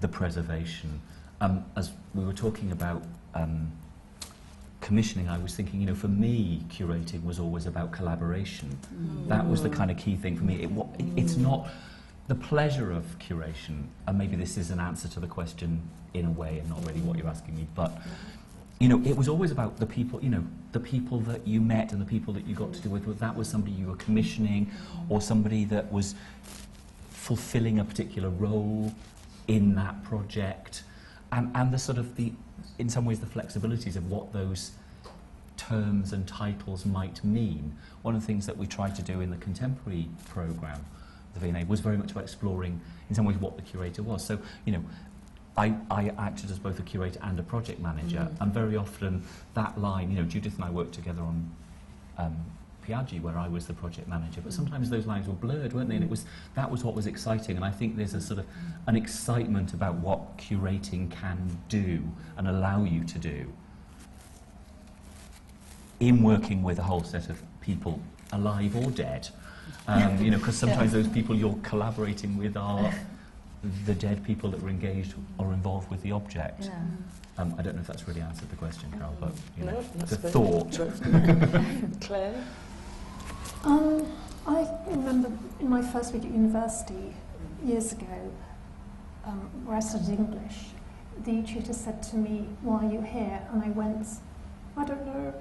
the preservation. As we were talking about commissioning, I was thinking, you know, for me, curating was always about collaboration. That was the kind of key thing for me. It's not the pleasure of curation, and maybe this is an answer to the question in a way, and not really what you're asking me, but, you know, it was always about the people, you know, the people that you met and the people that you got to do with. Whether that was somebody you were commissioning or somebody that was fulfilling a particular role in that project, and the sort of in some ways the flexibilities of what those terms and titles might mean. One of the things that we tried to do in the contemporary programme, the V&A, was very much about exploring in some ways what the curator was. So, you know, I acted as both a curator and a project manager, and very often that line, you know, Judith and I worked together on Piaggi, where I was the project manager, but sometimes those lines were blurred, weren't they? And that was what was exciting, and I think there's a sort of an excitement about what curating can do and allow you to do in working with a whole set of people, alive or dead. You know, because sometimes those people you're collaborating with are the dead people that were engaged or involved with the object. I don't know if that's really answered the question, Carol, but you know, the thought. Claire? I remember in my first week at university years ago, where I studied English, the tutor said to me, "Why are you here?" And I went, "I don't know."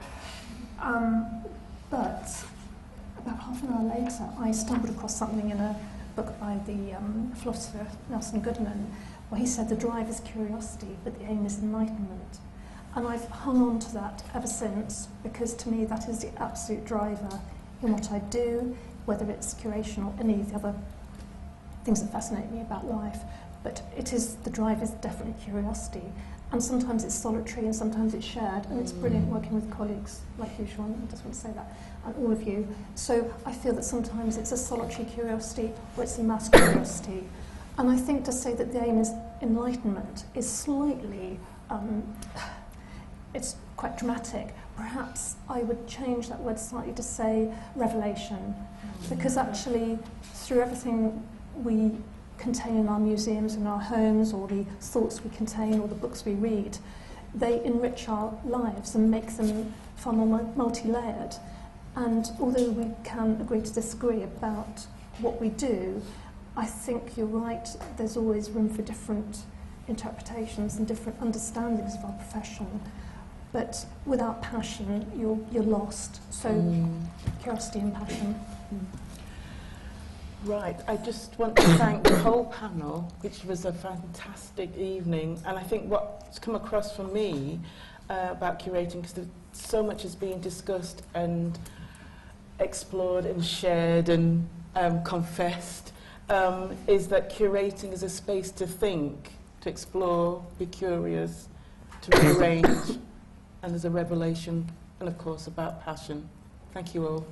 But about half an hour later, I stumbled across something in a book by the philosopher Nelson Goodman, where he said the drive is curiosity, but the aim is enlightenment. And I've hung on to that ever since, because to me that is the absolute driver in what I do, whether it's curation or any of the other things that fascinate me about life. But the drive is definitely curiosity. And sometimes it's solitary and sometimes it's shared, and it's brilliant working with colleagues like you, Sean, I just want to say that, and all of you. So I feel that sometimes it's a solitary curiosity or it's a mass curiosity. And I think to say that the aim is enlightenment is slightly, it's quite dramatic. Perhaps I would change that word slightly to say revelation, because actually through everything we contain in our museums and our homes, or the thoughts we contain, or the books we read, they enrich our lives and make them far more multi-layered. And although we can agree to disagree about what we do, I think you're right, there's always room for different interpretations and different understandings of our profession. But without passion, you're lost. So curiosity and passion. Right, I just want to thank the whole panel, which was a fantastic evening. And I think what's come across for me about curating, because so much is being discussed and explored and shared and confessed, is that curating is a space to think, to explore, be curious, to rearrange, and there's a revelation, and of course about passion. Thank you all.